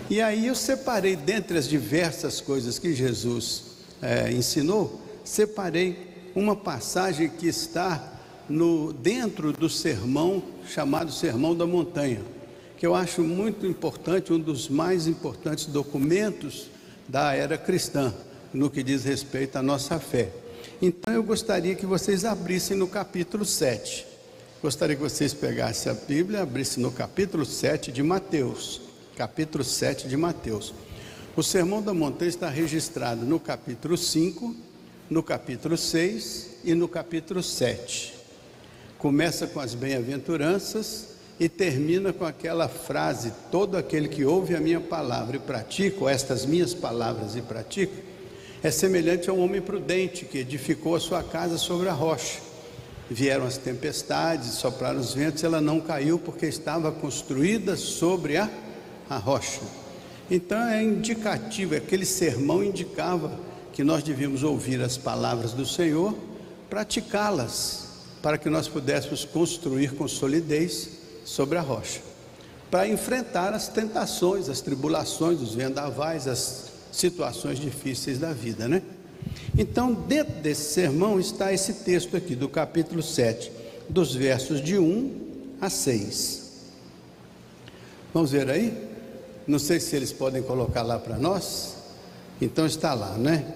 E aí eu separei, dentre as diversas coisas que Jesus ensinou, separei uma passagem que está dentro do sermão, chamado Sermão da Montanha, que eu acho muito importante, um dos mais importantes documentos da era cristã, no que diz respeito à nossa fé. Então eu gostaria que vocês abrissem no capítulo 7. Gostaria que vocês pegassem a Bíblia e abrissem no capítulo 7 de Mateus. Capítulo 7 de Mateus. O Sermão da Montanha está registrado no capítulo 5, no capítulo 6 e no capítulo 7. Começa com as bem-aventuranças e termina com aquela frase: todo aquele que ouve a minha palavra e pratica, ou estas minhas palavras e pratica, é semelhante a um homem prudente que edificou a sua casa sobre a rocha. Vieram as tempestades, sopraram os ventos, ela não caiu porque estava construída sobre a rocha. Então é indicativo, aquele sermão indicava que nós devíamos ouvir as palavras do Senhor, praticá-las, para que nós pudéssemos construir com solidez sobre a rocha, para enfrentar as tentações, as tribulações, os vendavais, as situações difíceis da vida, né? Então, dentro desse sermão está esse texto aqui, do capítulo 7, dos versos de 1 a 6. Vamos ver aí? Não sei se eles podem colocar lá para nós. Então está lá, né?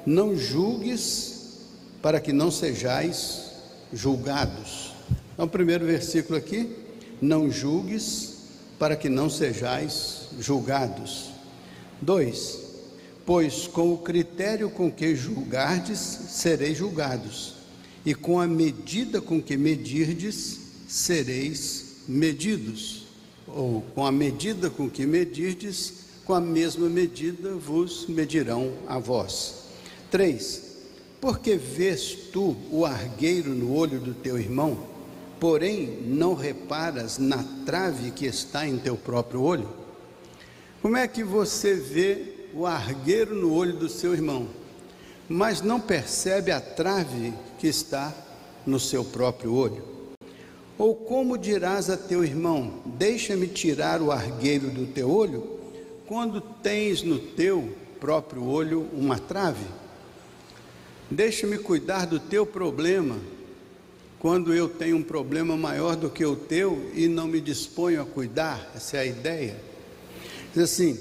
Não julgues para que não sejais julgados. Então, o primeiro versículo aqui: não julgues para que não sejais julgados. 2: pois com o critério com que julgardes, sereis julgados, e com a medida com que medirdes, sereis medidos. Ou com a medida com que medirdes, com a mesma medida vos medirão a vós. 3: porque vês tu o argueiro no olho do teu irmão, porém não reparas na trave que está em teu próprio olho? Como é que você vê o argueiro no olho do seu irmão, mas não percebe a trave que está no seu próprio olho? Ou como dirás a teu irmão: deixa-me tirar o argueiro do teu olho, quando tens no teu próprio olho uma trave? Deixa-me cuidar do teu problema, quando eu tenho um problema maior do que o teu e não me disponho a cuidar. Essa é a ideia. Diz assim: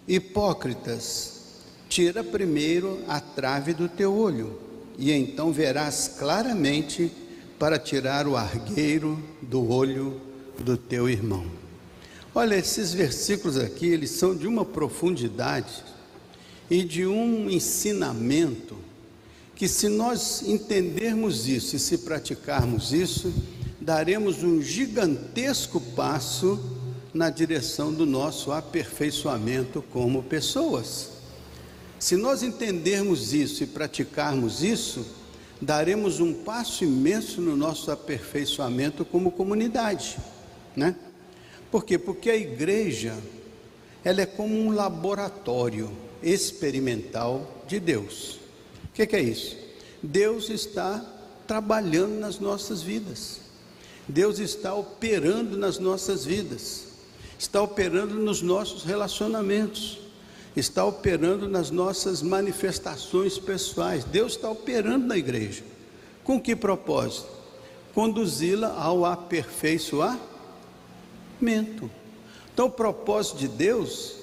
hipócritas, tira primeiro a trave do teu olho, e então verás claramente para tirar o argueiro do olho do teu irmão. Olha, esses versículos aqui, eles são de uma profundidade e de um ensinamento que, se nós entendermos isso e se praticarmos isso, daremos um gigantesco passo na direção do nosso aperfeiçoamento como pessoas. Se nós entendermos isso e praticarmos isso, daremos um passo imenso no nosso aperfeiçoamento como comunidade, né? Por quê? Porque a igreja, ela é como um laboratório experimental de Deus. O que é isso? Deus está trabalhando nas nossas vidas, Deus está operando nas nossas vidas, está operando nos nossos relacionamentos, está operando nas nossas manifestações pessoais. Deus está operando na igreja. Com que propósito? Conduzi-la ao aperfeiçoamento. Então o propósito de Deus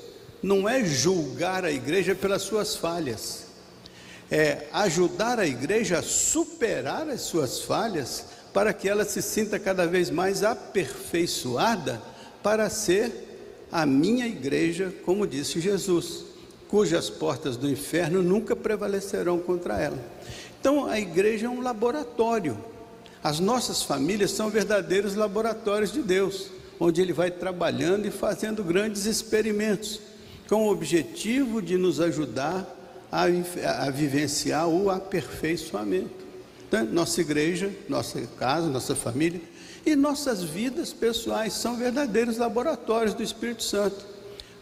não é julgar a igreja pelas suas falhas, é ajudar a igreja a superar as suas falhas, para que ela se sinta cada vez mais aperfeiçoada para ser a minha igreja, como disse Jesus, cujas portas do inferno nunca prevalecerão contra ela. Então a igreja é um laboratório. As nossas famílias são verdadeiros laboratórios de Deus, onde Ele vai trabalhando e fazendo grandes experimentos, com o objetivo de nos ajudar a vivenciar o aperfeiçoamento. Então, nossa igreja, nossa casa, nossa família e nossas vidas pessoais são verdadeiros laboratórios do Espírito Santo.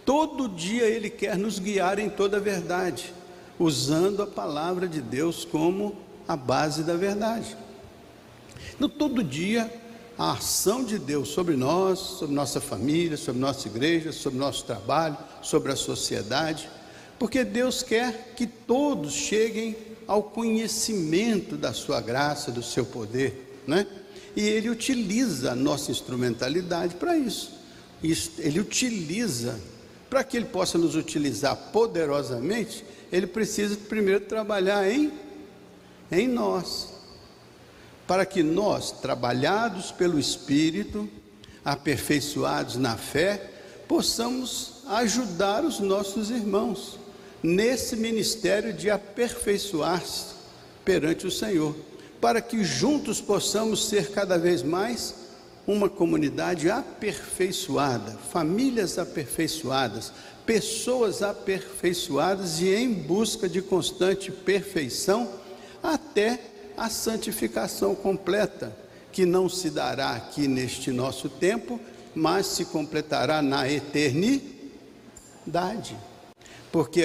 Todo dia Ele quer nos guiar em toda a verdade, usando a palavra de Deus como a base da verdade. Então, todo dia a ação de Deus sobre nós, sobre nossa família, sobre nossa igreja, sobre nosso trabalho, sobre a sociedade, porque Deus quer que todos cheguem ao conhecimento da sua graça, do seu poder, né? E Ele utiliza a nossa instrumentalidade para isso. Ele utiliza, para que Ele possa nos utilizar poderosamente, Ele precisa primeiro trabalhar em nós, para que nós, trabalhados pelo Espírito, aperfeiçoados na fé, possamos ajudar os nossos irmãos nesse ministério de aperfeiçoar-se perante o Senhor, para que juntos possamos ser cada vez mais uma comunidade aperfeiçoada, famílias aperfeiçoadas, pessoas aperfeiçoadas e em busca de constante perfeição até a santificação completa, que não se dará aqui neste nosso tempo, mas se completará na eternidade. Porque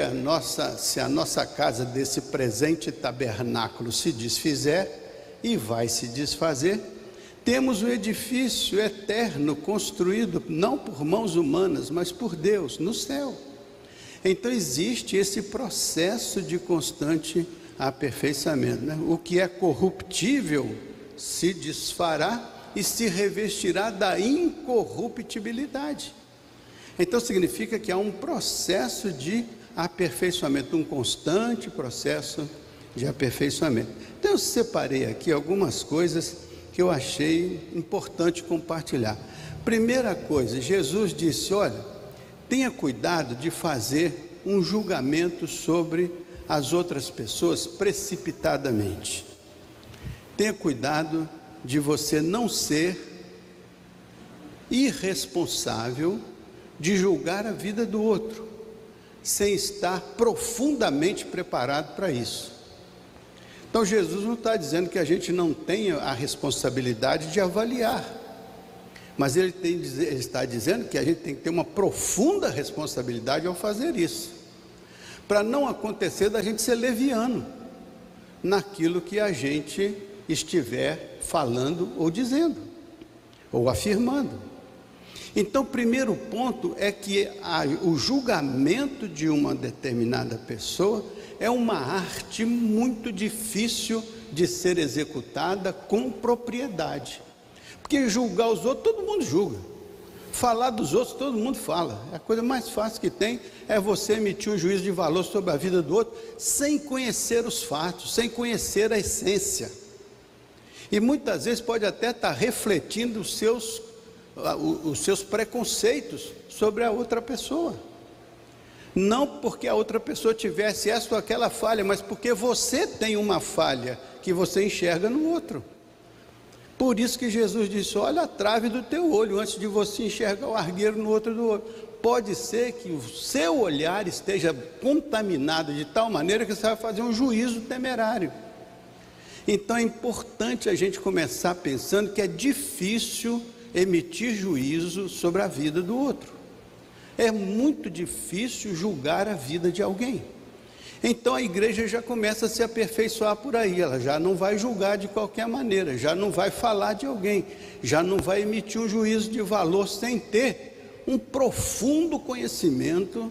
se a nossa casa desse presente tabernáculo se desfizer, e vai se desfazer, temos um edifício eterno construído não por mãos humanas, mas por Deus, no céu. Então existe esse processo de constante aperfeiçoamento, né? O que é corruptível se desfará e se revestirá da incorruptibilidade. Então significa que há um processo de aperfeiçoamento, um constante processo de aperfeiçoamento. Então eu separei aqui algumas coisas que eu achei importante compartilhar. Primeira coisa, Jesus disse: olha, tenha cuidado de fazer um julgamento sobre as outras pessoas precipitadamente. Tenha cuidado de você não ser irresponsável de julgar a vida do outro, sem estar profundamente preparado para isso. Então Jesus não está dizendo que a gente não tenha a responsabilidade de avaliar, mas ele está dizendo que a gente tem que ter uma profunda responsabilidade ao fazer isso, para não acontecer da gente ser leviano naquilo que a gente estiver falando ou dizendo, ou afirmando. Então, o primeiro ponto é que o julgamento de uma determinada pessoa é uma arte muito difícil de ser executada com propriedade, porque julgar os outros, todo mundo julga. Falar dos outros, todo mundo fala. A coisa mais fácil que tem é você emitir um juízo de valor sobre a vida do outro, sem conhecer os fatos, sem conhecer a essência. E muitas vezes pode até estar refletindo os seus preconceitos sobre a outra pessoa. Não porque a outra pessoa tivesse essa ou aquela falha, mas porque você tem uma falha que você enxerga no outro. Por isso que Jesus disse: olha a trave do teu olho, antes de você enxergar o argueiro no outro do olho. Pode ser que o seu olhar esteja contaminado de tal maneira que você vai fazer um juízo temerário. Então é importante a gente começar pensando que é difícil emitir juízo sobre a vida do outro. É muito difícil julgar a vida de alguém. Então a igreja já começa a se aperfeiçoar por aí, ela já não vai julgar de qualquer maneira, já não vai falar de alguém, já não vai emitir um juízo de valor sem ter um profundo conhecimento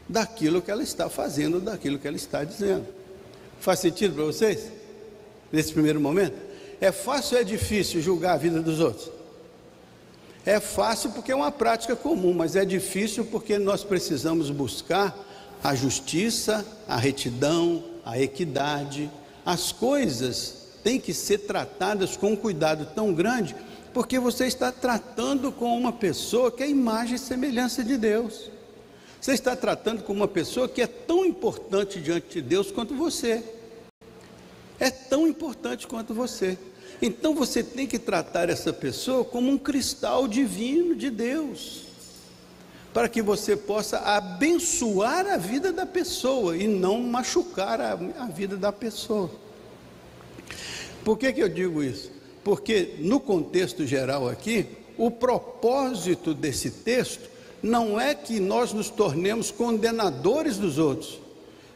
daquilo que ela está fazendo, daquilo que ela está dizendo. Faz sentido para vocês? Nesse primeiro momento? É fácil ou é difícil julgar a vida dos outros? É fácil porque é uma prática comum, mas é difícil porque nós precisamos buscar a justiça, a retidão, a equidade. As coisas têm que ser tratadas com um cuidado tão grande, porque você está tratando com uma pessoa que é a imagem e semelhança de Deus. Você está tratando com uma pessoa que é tão importante diante de Deus quanto você. É tão importante quanto você. Então você tem que tratar essa pessoa como um cristal divino de Deus, para que você possa abençoar a vida da pessoa e não machucar a vida da pessoa. Por que eu digo isso? Porque no contexto geral aqui, o propósito desse texto não é que nós nos tornemos condenadores dos outros,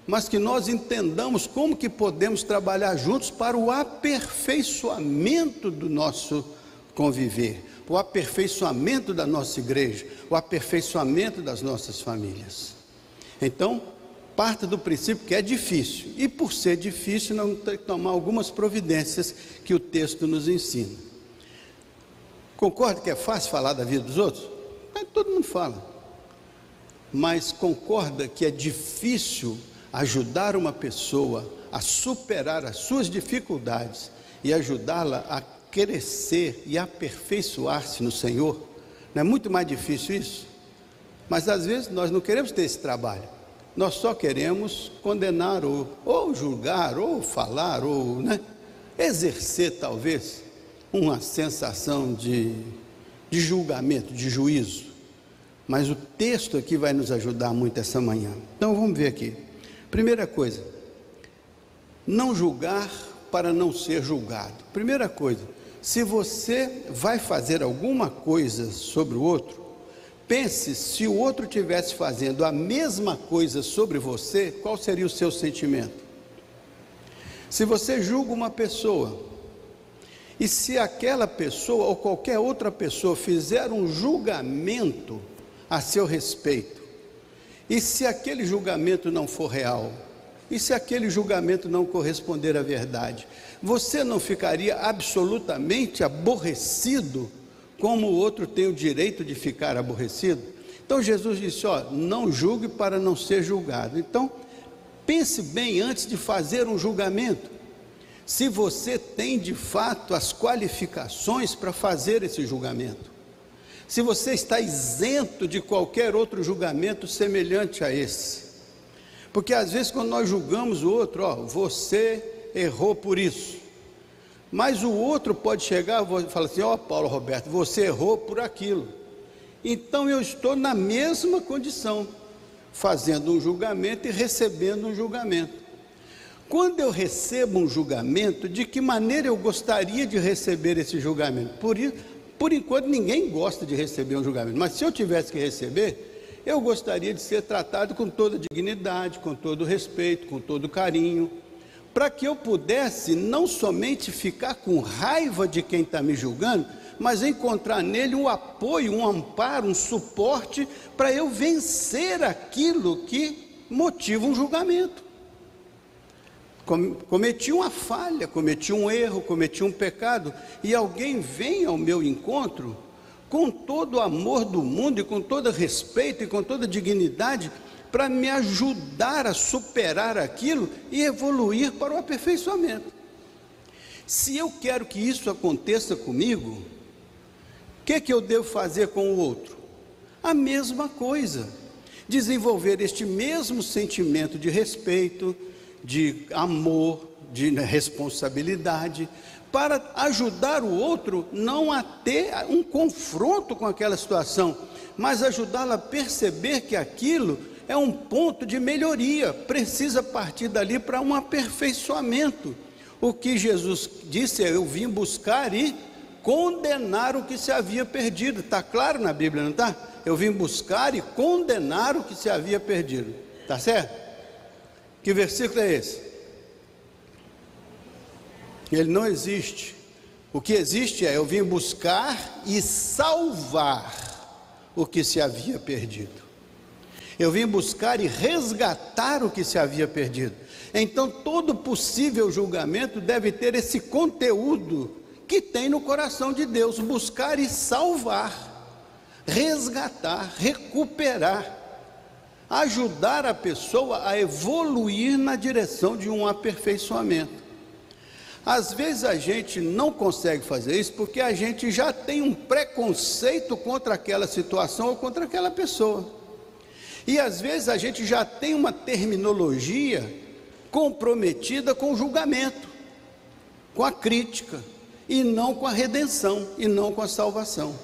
mas que nós entendamos como que podemos trabalhar juntos para o aperfeiçoamento do nosso conviver, o aperfeiçoamento da nossa igreja, o aperfeiçoamento das nossas famílias. Então, parta do princípio que é difícil, e por ser difícil, nós vamos ter que tomar algumas providências que o texto nos ensina. Concorda que é fácil falar da vida dos outros? Todo mundo fala. Mas concorda que é difícil ajudar uma pessoa a superar as suas dificuldades e ajudá-la a crescer e aperfeiçoar-se no Senhor? Não é muito mais difícil isso? Mas às vezes nós não queremos ter esse trabalho. Nós só queremos condenar ou julgar, ou falar, ou exercer talvez uma sensação de julgamento, de juízo. Mas o texto aqui vai nos ajudar muito essa manhã. Então vamos ver aqui. Primeira coisa, não julgar para não ser julgado. Primeira coisa, se você vai fazer alguma coisa sobre o outro, pense, se o outro estivesse fazendo a mesma coisa sobre você, qual seria o seu sentimento? Se você julga uma pessoa, e se aquela pessoa ou qualquer outra pessoa fizer um julgamento a seu respeito, e se aquele julgamento não for real, e se aquele julgamento não corresponder à verdade, você não ficaria absolutamente aborrecido, como o outro tem o direito de ficar aborrecido? Então Jesus disse, não julgue para não ser julgado. Então, pense bem antes de fazer um julgamento, se você tem de fato as qualificações para fazer esse julgamento, se você está isento de qualquer outro julgamento semelhante a esse. Porque às vezes quando nós julgamos o outro, você errou por isso, mas o outro pode chegar e falar assim, Paulo Roberto, você errou por aquilo, então eu estou na mesma condição, fazendo um julgamento e recebendo um julgamento. Quando eu recebo um julgamento, de que maneira eu gostaria de receber esse julgamento? Por enquanto ninguém gosta de receber um julgamento, mas se eu tivesse que receber, eu gostaria de ser tratado com toda dignidade, com todo respeito, com todo carinho, para que eu pudesse não somente ficar com raiva de quem está me julgando, mas encontrar nele um apoio, um amparo, um suporte, para eu vencer aquilo que motiva um julgamento. Cometi uma falha, cometi um erro, cometi um pecado, e alguém vem ao meu encontro com todo o amor do mundo e com todo respeito e com toda dignidade para me ajudar a superar aquilo e evoluir para o aperfeiçoamento. Se eu quero que isso aconteça comigo, o que eu devo fazer com o outro? A mesma coisa, desenvolver este mesmo sentimento de respeito, de amor, de responsabilidade, para ajudar o outro não a ter um confronto com aquela situação, mas ajudá-lo a perceber que aquilo é um ponto de melhoria, precisa partir dali para um aperfeiçoamento. O que Jesus disse é, eu vim buscar e condenar o que se havia perdido. Está claro na Bíblia, não está? Eu vim buscar e condenar o que se havia perdido. Está certo? Que versículo é esse? Ele não existe. O que existe é, eu vim buscar e salvar o que se havia perdido. Eu vim buscar e resgatar o que se havia perdido. Então todo possível julgamento deve ter esse conteúdo que tem no coração de Deus: buscar e salvar, resgatar, recuperar, ajudar a pessoa a evoluir na direção de um aperfeiçoamento. Às vezes a gente não consegue fazer isso porque a gente já tem um preconceito contra aquela situação ou contra aquela pessoa. E às vezes a gente já tem uma terminologia comprometida com o julgamento, com a crítica, e não com a redenção, e não com a salvação.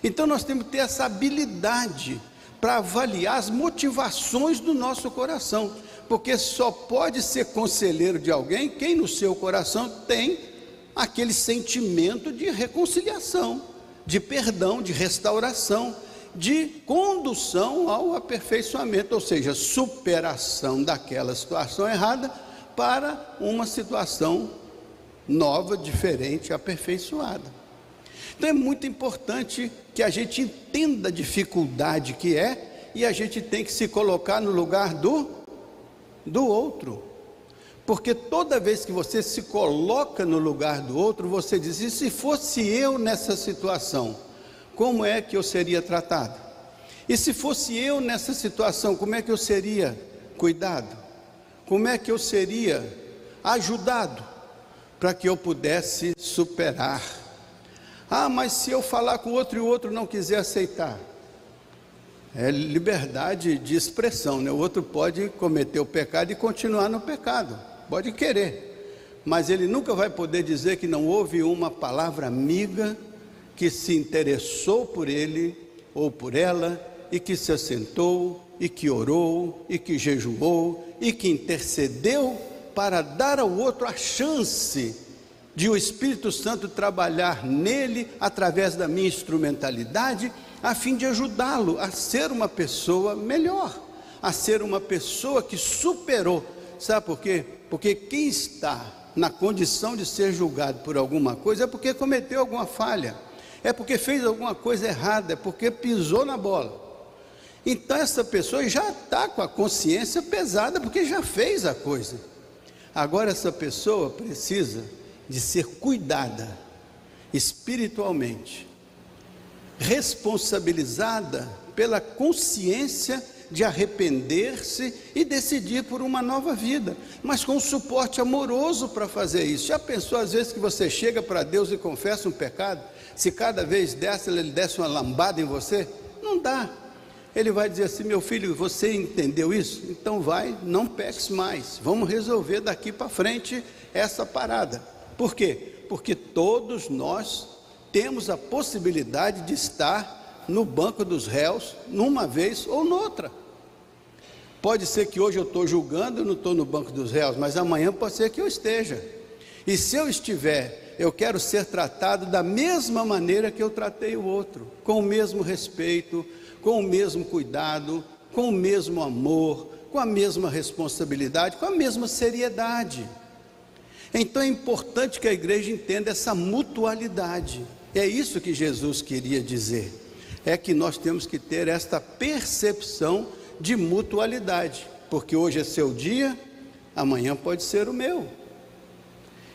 Então nós temos que ter essa habilidade para avaliar as motivações do nosso coração, porque só pode ser conselheiro de alguém quem no seu coração tem aquele sentimento de reconciliação, de perdão, de restauração, de condução ao aperfeiçoamento, ou seja, superação daquela situação errada para uma situação nova, diferente, aperfeiçoada. Então é muito importante que a gente entenda a dificuldade que é, e a gente tem que se colocar no lugar do outro. Porque toda vez que você se coloca no lugar do outro, você diz: e se fosse eu nessa situação, como é que eu seria tratado? E se fosse eu nessa situação, como é que eu seria cuidado? Como é que eu seria ajudado para que eu pudesse superar? Ah, mas se eu falar com o outro e o outro não quiser aceitar, é liberdade de expressão, né? O outro pode cometer o pecado e continuar no pecado, pode querer, mas ele nunca vai poder dizer que não houve uma palavra amiga que se interessou por ele ou por ela, e que se assentou, e que orou, e que jejuou, e que intercedeu para dar ao outro a chance de o Espírito Santo trabalhar nele através da minha instrumentalidade, a fim de ajudá-lo a ser uma pessoa melhor, a ser uma pessoa que superou. Sabe por quê? Porque quem está na condição de ser julgado por alguma coisa é porque cometeu alguma falha, é porque fez alguma coisa errada, é porque pisou na bola. Então essa pessoa já está com a consciência pesada, porque já fez a coisa. Agora essa pessoa precisa de ser cuidada espiritualmente, responsabilizada pela consciência de arrepender-se e decidir por uma nova vida, mas com um suporte amoroso para fazer isso. Já pensou às vezes que você chega para Deus e confessa um pecado, se cada vez dessa ele desse uma lambada em você? Não dá. Ele vai dizer assim: meu filho, você entendeu isso? Então vai, não peques mais, vamos resolver daqui para frente essa parada. Por quê? Porque todos nós temos a possibilidade de estar no banco dos réus, numa vez ou noutra. Pode ser que hoje eu estou julgando, eu não estou no banco dos réus, mas amanhã pode ser que eu esteja. E se eu estiver, eu quero ser tratado da mesma maneira que eu tratei o outro, com o mesmo respeito, com o mesmo cuidado, com o mesmo amor, com a mesma responsabilidade, com a mesma seriedade. Então é importante que a igreja entenda essa mutualidade. É isso que Jesus queria dizer, é que nós temos que ter esta percepção de mutualidade, porque hoje é seu dia, amanhã pode ser o meu.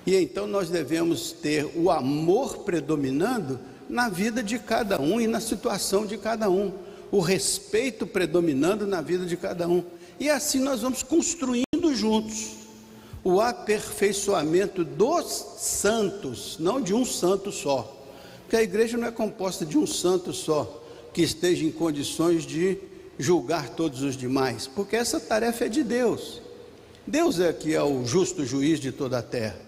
E então nós devemos ter o amor predominando na vida de cada um e na situação de cada um, o respeito predominando na vida de cada um, e assim nós vamos construindo juntos o aperfeiçoamento dos santos, não de um santo só, porque a igreja não é composta de um santo só, que esteja em condições de julgar todos os demais, porque essa tarefa é de Deus. Deus é que é o justo juiz de toda a terra.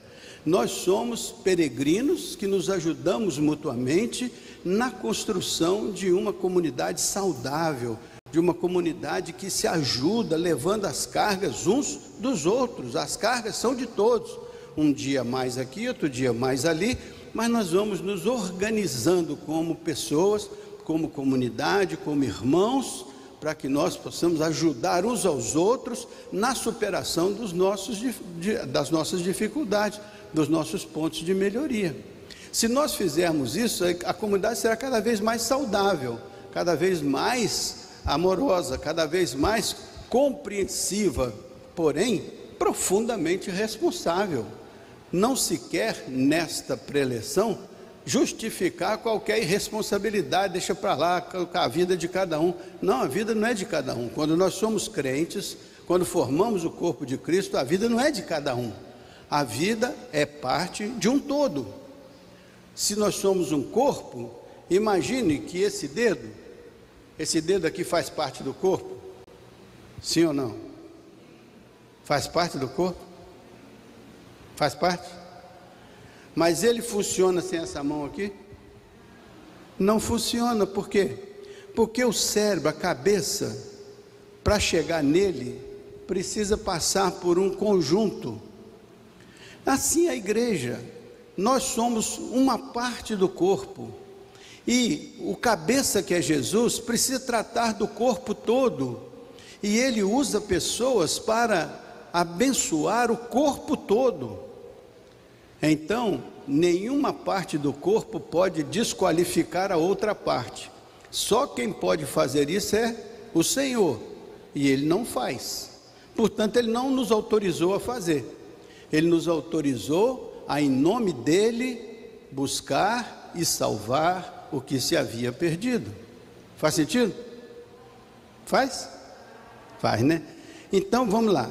Nós somos peregrinos que nos ajudamos mutuamente na construção de uma comunidade saudável, de uma comunidade que se ajuda, levando as cargas uns dos outros. As cargas são de todos, um dia mais aqui, outro dia mais ali, mas nós vamos nos organizando como pessoas, como comunidade, como irmãos, para que nós possamos ajudar uns aos outros na superação das nossas dificuldades, dos nossos pontos de melhoria. Se nós fizermos isso, a comunidade será cada vez mais saudável, cada vez mais amorosa, cada vez mais compreensiva, porém profundamente responsável. Não se quer nesta preleção justificar qualquer irresponsabilidade, deixa para lá a vida de cada um. Não, a vida não é de cada um. Quando nós somos crentes, quando formamos o corpo de Cristo, a vida não é de cada um. A vida é parte de um todo. Se nós somos um corpo, imagine que esse dedo aqui faz parte do corpo. Sim ou não? Faz parte do corpo? Faz parte? Mas ele funciona sem essa mão aqui? Não funciona. Por quê? Porque o cérebro, a cabeça, para chegar nele, precisa passar por um conjunto. Assim a igreja, nós somos uma parte do corpo, e o cabeça, que é Jesus, precisa tratar do corpo todo, e ele usa pessoas para abençoar o corpo todo. Então nenhuma parte do corpo pode desqualificar a outra parte. Só quem pode fazer isso é o Senhor, e Ele não faz. Portanto, Ele não nos autorizou a fazer. Ele nos autorizou a, em nome dEle, buscar e salvar o que se havia perdido. Faz sentido? Faz? Faz, né? Então, vamos lá.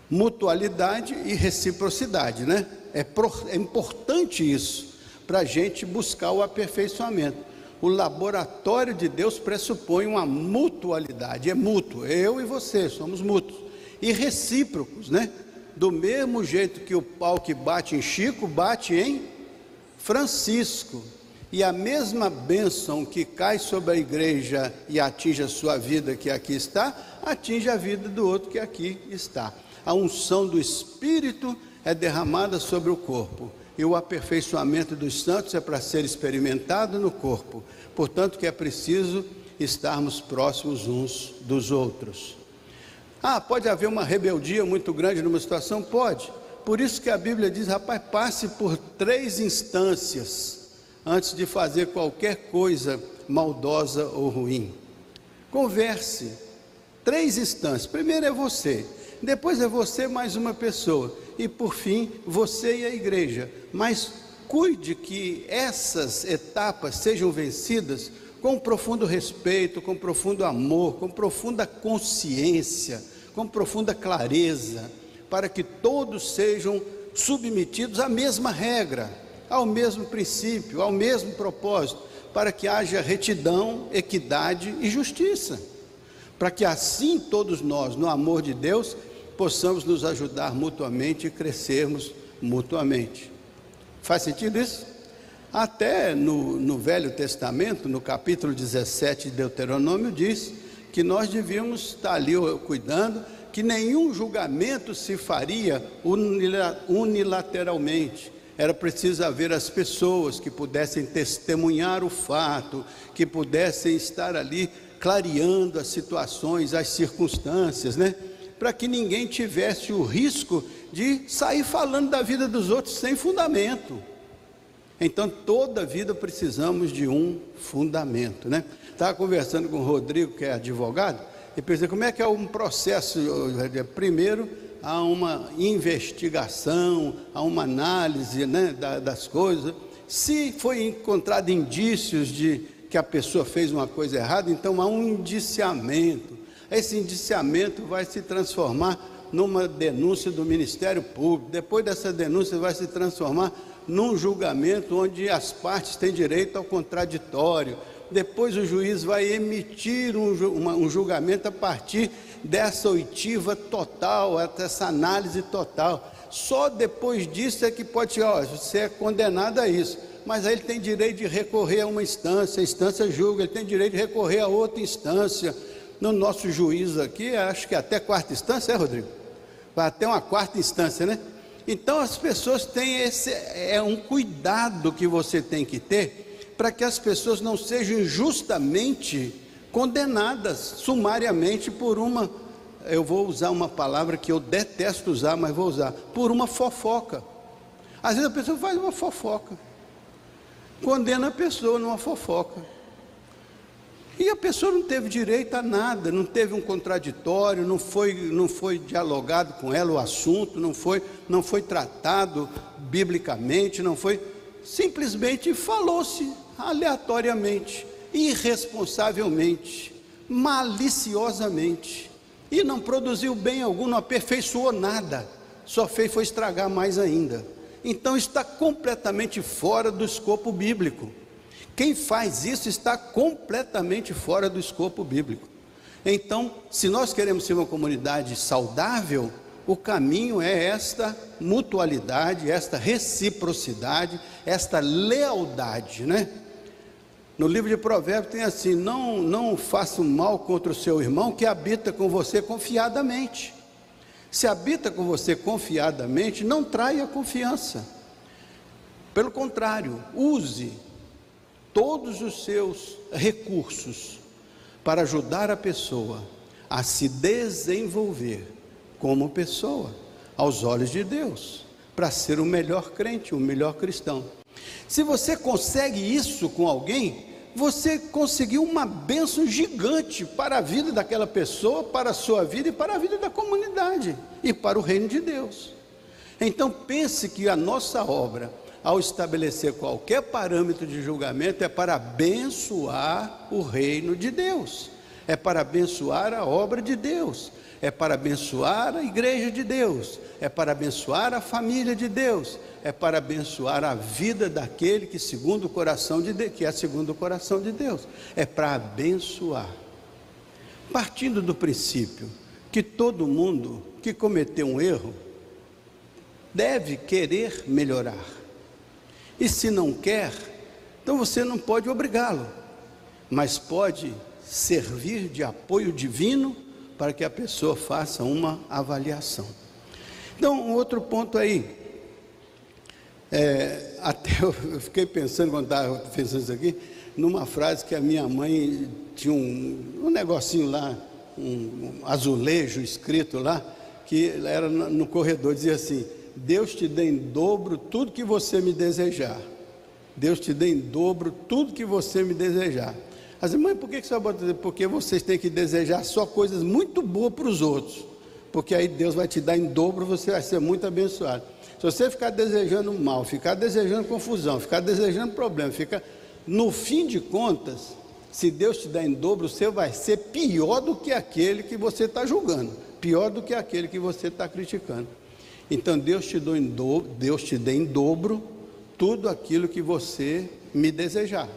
Mutualidade e reciprocidade, né? É importante isso, para a gente buscar o aperfeiçoamento. O laboratório de Deus pressupõe uma mutualidade, é mútuo, eu e você somos mútuos, e recíprocos, né? Do mesmo jeito que o pau que bate em Chico, bate em Francisco, e a mesma bênção que cai sobre a igreja e atinge a sua vida que aqui está, atinge a vida do outro que aqui está. A unção do Espírito é derramada sobre o corpo, e o aperfeiçoamento dos santos é para ser experimentado no corpo. Portanto, que é preciso estarmos próximos uns dos outros. Pode haver uma rebeldia muito grande numa situação? Pode. Por isso que a Bíblia diz, rapaz, passe por 3 instâncias antes de fazer qualquer coisa maldosa ou ruim. Converse. 3 instâncias. Primeiro é você, depois é você mais uma pessoa, e por fim, você e a igreja. Mas cuide que essas etapas sejam vencidas com profundo respeito, com profundo amor, com profunda consciência, com profunda clareza, para que todos sejam submetidos à mesma regra, ao mesmo princípio, ao mesmo propósito, para que haja retidão, equidade e justiça, para que assim todos nós, no amor de Deus, possamos nos ajudar mutuamente e crescermos mutuamente. Faz sentido isso? Até no Velho Testamento, no capítulo 17 de Deuteronômio, diz que nós devíamos estar ali cuidando, que nenhum julgamento se faria unilateralmente. Era preciso haver as pessoas que pudessem testemunhar o fato, que pudessem estar ali clareando as situações, as circunstâncias, né? Para que ninguém tivesse o risco de sair falando da vida dos outros sem fundamento. Então, toda vida precisamos de um fundamento, né? Estava conversando com o Rodrigo, que é advogado, e pensei, como é que é um processo? Primeiro, há uma investigação, há uma análise, né, das coisas. Se foi encontrado indícios de que a pessoa fez uma coisa errada, então há um indiciamento. Esse indiciamento vai se transformar numa denúncia do Ministério Público. Depois dessa denúncia vai se transformar num julgamento onde as partes têm direito ao contraditório. Depois o juiz vai emitir um julgamento a partir dessa oitiva total, dessa análise total. Só depois disso é que pode chegar, você é condenado a isso. Mas aí ele tem direito de recorrer a uma instância, a instância julga, ele tem direito de recorrer a outra instância. No nosso juízo aqui, acho que até 4ª instância, Rodrigo? Vai até uma 4ª instância, né? Então as pessoas têm um cuidado que você tem que ter, para que as pessoas não sejam injustamente condenadas, sumariamente, por uma, eu vou usar uma palavra que eu detesto usar, mas vou usar, por uma fofoca. Às vezes a pessoa faz uma fofoca, condena a pessoa numa fofoca, e a pessoa não teve direito a nada, não teve um contraditório, não foi dialogado com ela o assunto, não foi tratado biblicamente, simplesmente falou-se aleatoriamente, irresponsavelmente, maliciosamente, e não produziu bem algum, não aperfeiçoou nada, só foi estragar mais ainda. Então está completamente fora do escopo bíblico. Quem faz isso está completamente fora do escopo bíblico. Então, se nós queremos ser uma comunidade saudável, o caminho é esta mutualidade, esta reciprocidade, esta lealdade, né? No livro de Provérbios tem assim: não faça o mal contra o seu irmão que habita com você confiadamente. Se habita com você confiadamente, não traia a confiança. Pelo contrário, use todos os seus recursos para ajudar a pessoa a se desenvolver como pessoa, aos olhos de Deus, para ser o melhor crente, o melhor cristão. Se você consegue isso com alguém, você conseguiu uma bênção gigante para a vida daquela pessoa, para a sua vida e para a vida da comunidade e para o reino de Deus. Então pense que a nossa obra, ao estabelecer qualquer parâmetro de julgamento, é para abençoar o reino de Deus, é para abençoar a obra de Deus, é para abençoar a igreja de Deus, é para abençoar a família de Deus, é para abençoar a vida daquele que segundo o coração de Deus, que é segundo o coração de Deus, é para abençoar. Partindo do princípio que todo mundo que cometeu um erro deve querer melhorar. E se não quer, então você não pode obrigá-lo, mas pode servir de apoio divino para que a pessoa faça uma avaliação. Então, um outro ponto aí, até eu fiquei pensando, quando estava pensando isso aqui, numa frase que a minha mãe tinha um negocinho lá, um azulejo escrito lá, que era no corredor, dizia assim: Deus te dê em dobro tudo que você me desejar. Deus te dê em dobro tudo que você me desejar. Mas, mãe, por que você vai botar? Porque vocês têm que desejar só coisas muito boas para os outros, porque aí Deus vai te dar em dobro, você vai ser muito abençoado. Se você ficar desejando mal, ficar desejando confusão, ficar desejando problema, no fim de contas, se Deus te der em dobro, você vai ser pior do que aquele que você está julgando, pior do que aquele que você está criticando. Então Deus te dê em dobro tudo aquilo que você me desejar.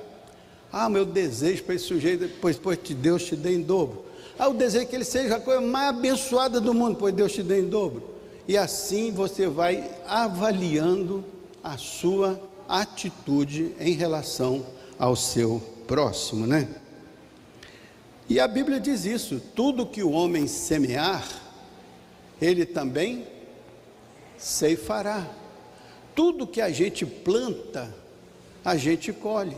Meu desejo para esse sujeito, pois Deus te dê em dobro. O desejo que ele seja a coisa mais abençoada do mundo, pois Deus te dê em dobro. E assim você vai avaliando a sua atitude em relação ao seu próximo, né? E a Bíblia diz isso: tudo que o homem semear, ele também ceifará. Tudo que a gente planta, a gente colhe.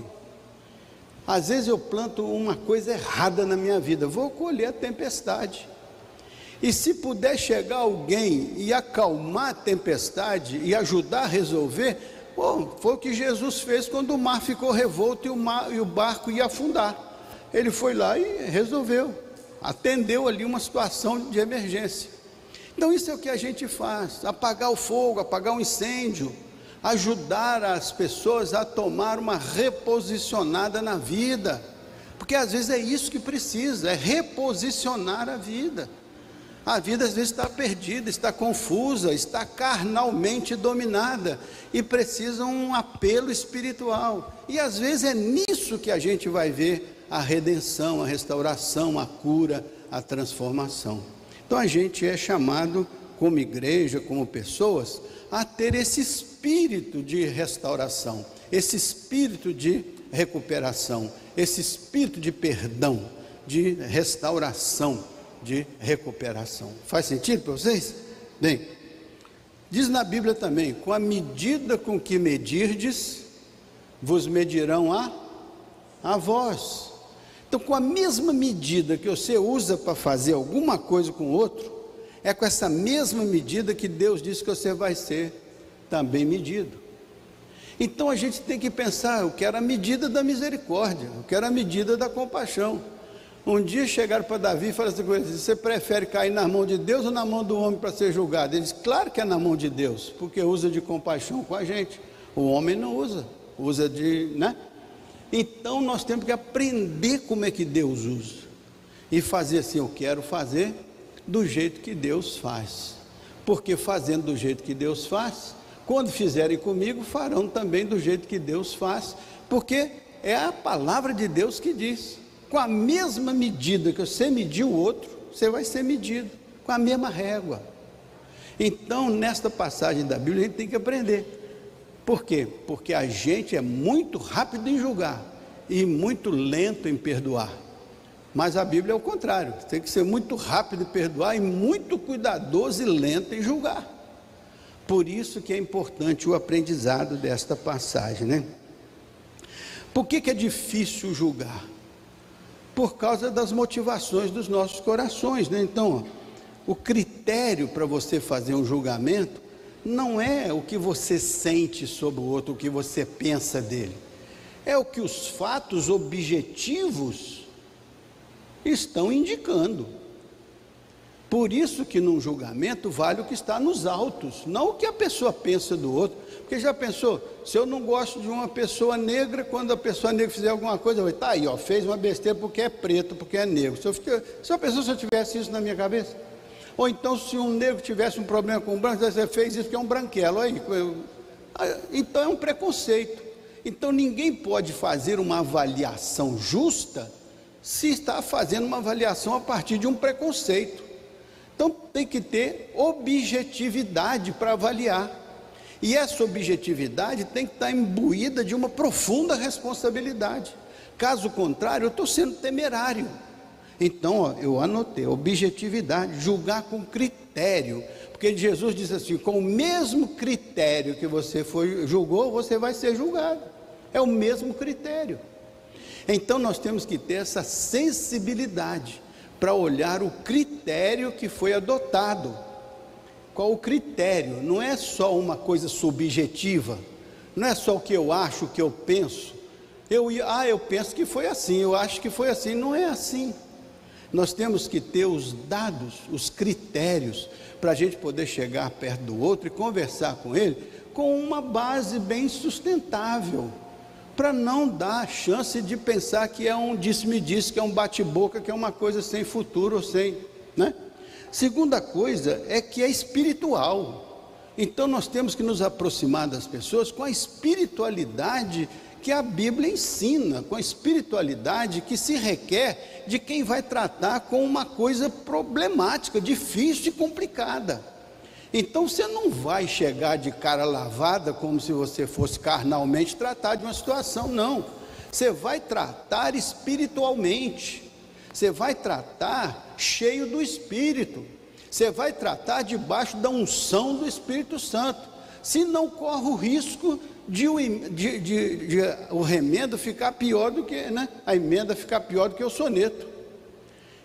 Às vezes eu planto uma coisa errada na minha vida, vou colher a tempestade. E se puder chegar alguém e acalmar a tempestade e ajudar a resolver, foi o que Jesus fez quando o mar ficou revolto e o barco ia afundar. Ele foi lá e resolveu, atendeu ali uma situação de emergência. Então isso é o que a gente faz: apagar o fogo, apagar o incêndio, ajudar as pessoas a tomar uma reposicionada na vida, porque às vezes é isso que precisa, é reposicionar a vida. A vida às vezes está perdida, está confusa, está carnalmente dominada e precisa um apelo espiritual, e às vezes é nisso que a gente vai ver a redenção, a restauração, a cura, a transformação. Então a gente é chamado como igreja, como pessoas, a ter esse espírito de restauração, esse espírito de recuperação, esse espírito de perdão, de restauração, de recuperação. Faz sentido para vocês? Bem, diz na Bíblia também: com a medida com que medirdes, vos medirão a vós. Então, com a mesma medida que você usa para fazer alguma coisa com o outro, é com essa mesma medida que Deus diz que você vai ser também medido. Então a gente tem que pensar: eu quero a medida da misericórdia, eu quero a medida da compaixão. Um dia chegaram para Davi e falaram assim: você prefere cair na mão de Deus ou na mão do homem para ser julgado? Ele disse: claro que é na mão de Deus, porque usa de compaixão com a gente. O homem não usa de, né? Então nós temos que aprender como é que Deus usa e fazer assim: eu quero fazer do jeito que Deus faz, porque fazendo do jeito que Deus faz, quando fizerem comigo, farão também do jeito que Deus faz, porque é a palavra de Deus que diz: com a mesma medida que você mediu o outro, você vai ser medido, com a mesma régua. Então, nesta passagem da Bíblia, a gente tem que aprender. Por quê? Porque a gente é muito rápido em julgar e muito lento em perdoar. Mas a Bíblia é o contrário: tem que ser muito rápido em perdoar e muito cuidadoso e lento em julgar. Por isso que é importante o aprendizado desta passagem, né? Por que é difícil julgar? Por causa das motivações dos nossos corações, né? Então, o critério para você fazer um julgamento não é o que você sente sobre o outro, o que você pensa dele, é o que os fatos objetivos estão indicando. Por isso que num julgamento vale o que está nos autos, não o que a pessoa pensa do outro. Porque já pensou, se eu não gosto de uma pessoa negra, quando a pessoa negra fizer alguma coisa, eu vou, tá aí, ó, fez uma besteira porque é preto, porque é negro. Se eu tivesse isso na minha cabeça, ou então se um negro tivesse um problema com um branco, você fez isso porque é um branquelo, aí, então é um preconceito. Então ninguém pode fazer uma avaliação justa se está fazendo uma avaliação a partir de um preconceito. Então tem que ter objetividade para avaliar, e essa objetividade tem que estar imbuída de uma profunda responsabilidade. Caso contrário, eu estou sendo temerário. Então, ó, eu anotei, objetividade, julgar com critério, porque Jesus disse assim, com o mesmo critério que você julgou, você vai ser julgado, é o mesmo critério. Então nós temos que ter essa sensibilidade para olhar o critério que foi adotado. Qual o critério? Não é só uma coisa subjetiva, não é só o que eu acho, o que eu penso. Eu penso que foi assim, eu acho que foi assim. Não é assim. Nós temos que ter os dados, os critérios, para a gente poder chegar perto do outro e conversar com ele com uma base bem sustentável, para não dar chance de pensar que é um disse-me-disse, que é um bate-boca, que é uma coisa sem futuro, ou sem, né? Segunda coisa é que é espiritual. Então nós temos que nos aproximar das pessoas com a espiritualidade que a Bíblia ensina, com a espiritualidade que se requer de quem vai tratar com uma coisa problemática, difícil e complicada. Então você não vai chegar de cara lavada como se você fosse carnalmente tratar de uma situação, não. Você vai tratar espiritualmente, você vai tratar cheio do Espírito, você vai tratar debaixo da unção do Espírito Santo, se não corre o risco de o remendo ficar pior do que, né? A emenda ficar pior do que o soneto.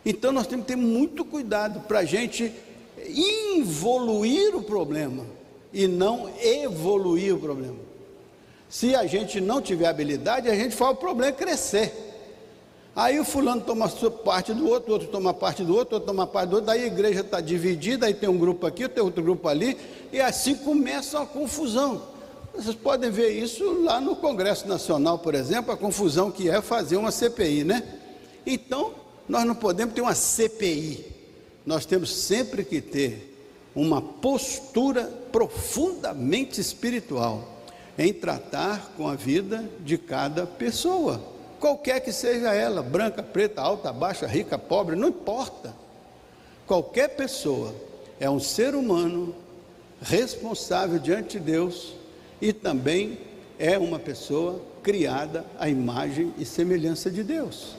Então nós temos que ter muito cuidado para a gente involuir o problema e não evoluir o problema. Se a gente não tiver habilidade, a gente faz o problema crescer. Aí o fulano toma parte do outro, o outro toma parte do outro, o outro toma parte do outro, daí a igreja está dividida, aí tem um grupo aqui, tem outro grupo ali, e assim começa a confusão. Vocês podem ver isso lá no Congresso Nacional, por exemplo, a confusão que é fazer uma CPI, né? Então, nós não podemos ter uma CPI, nós temos sempre que ter uma postura profundamente espiritual em tratar com a vida de cada pessoa, qualquer que seja ela, branca, preta, alta, baixa, rica, pobre, não importa. Qualquer pessoa é um ser humano responsável diante de Deus e também é uma pessoa criada à imagem e semelhança de Deus.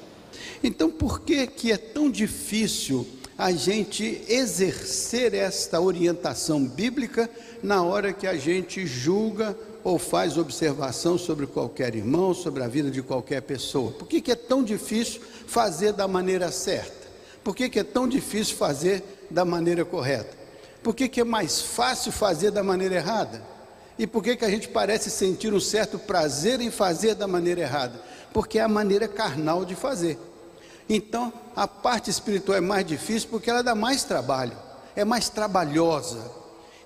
Então, por que é tão difícil a gente exercer esta orientação bíblica na hora que a gente julga ou faz observação sobre qualquer irmão, sobre a vida de qualquer pessoa? Por que é tão difícil fazer da maneira certa? Por que é tão difícil fazer da maneira correta? Por que é mais fácil fazer da maneira errada? E por que a gente parece sentir um certo prazer em fazer da maneira errada? Porque é a maneira carnal de fazer. Então, a parte espiritual é mais difícil porque ela dá mais trabalho, é mais trabalhosa,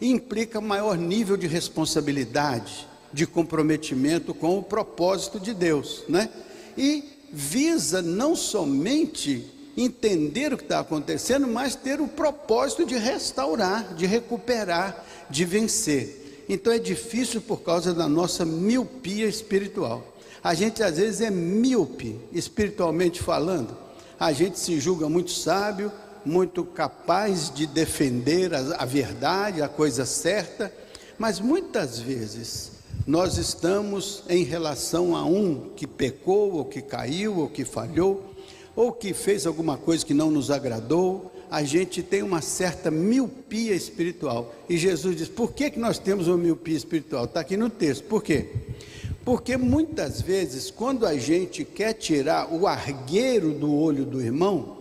e implica maior nível de responsabilidade, de comprometimento com o propósito de Deus, né? E visa não somente entender o que está acontecendo, mas ter o propósito de restaurar, de recuperar, de vencer. Então é difícil por causa da nossa miopia espiritual. A gente às vezes é míope, espiritualmente falando. A gente se julga muito sábio, muito capaz de defender a verdade, a coisa certa, mas muitas vezes nós estamos em relação a um que pecou, ou que caiu, ou que falhou, ou que fez alguma coisa que não nos agradou. A gente tem uma certa miopia espiritual, e Jesus diz, por que nós temos uma miopia espiritual? Está aqui no texto, por quê? Porque muitas vezes, quando a gente quer tirar o argueiro do olho do irmão,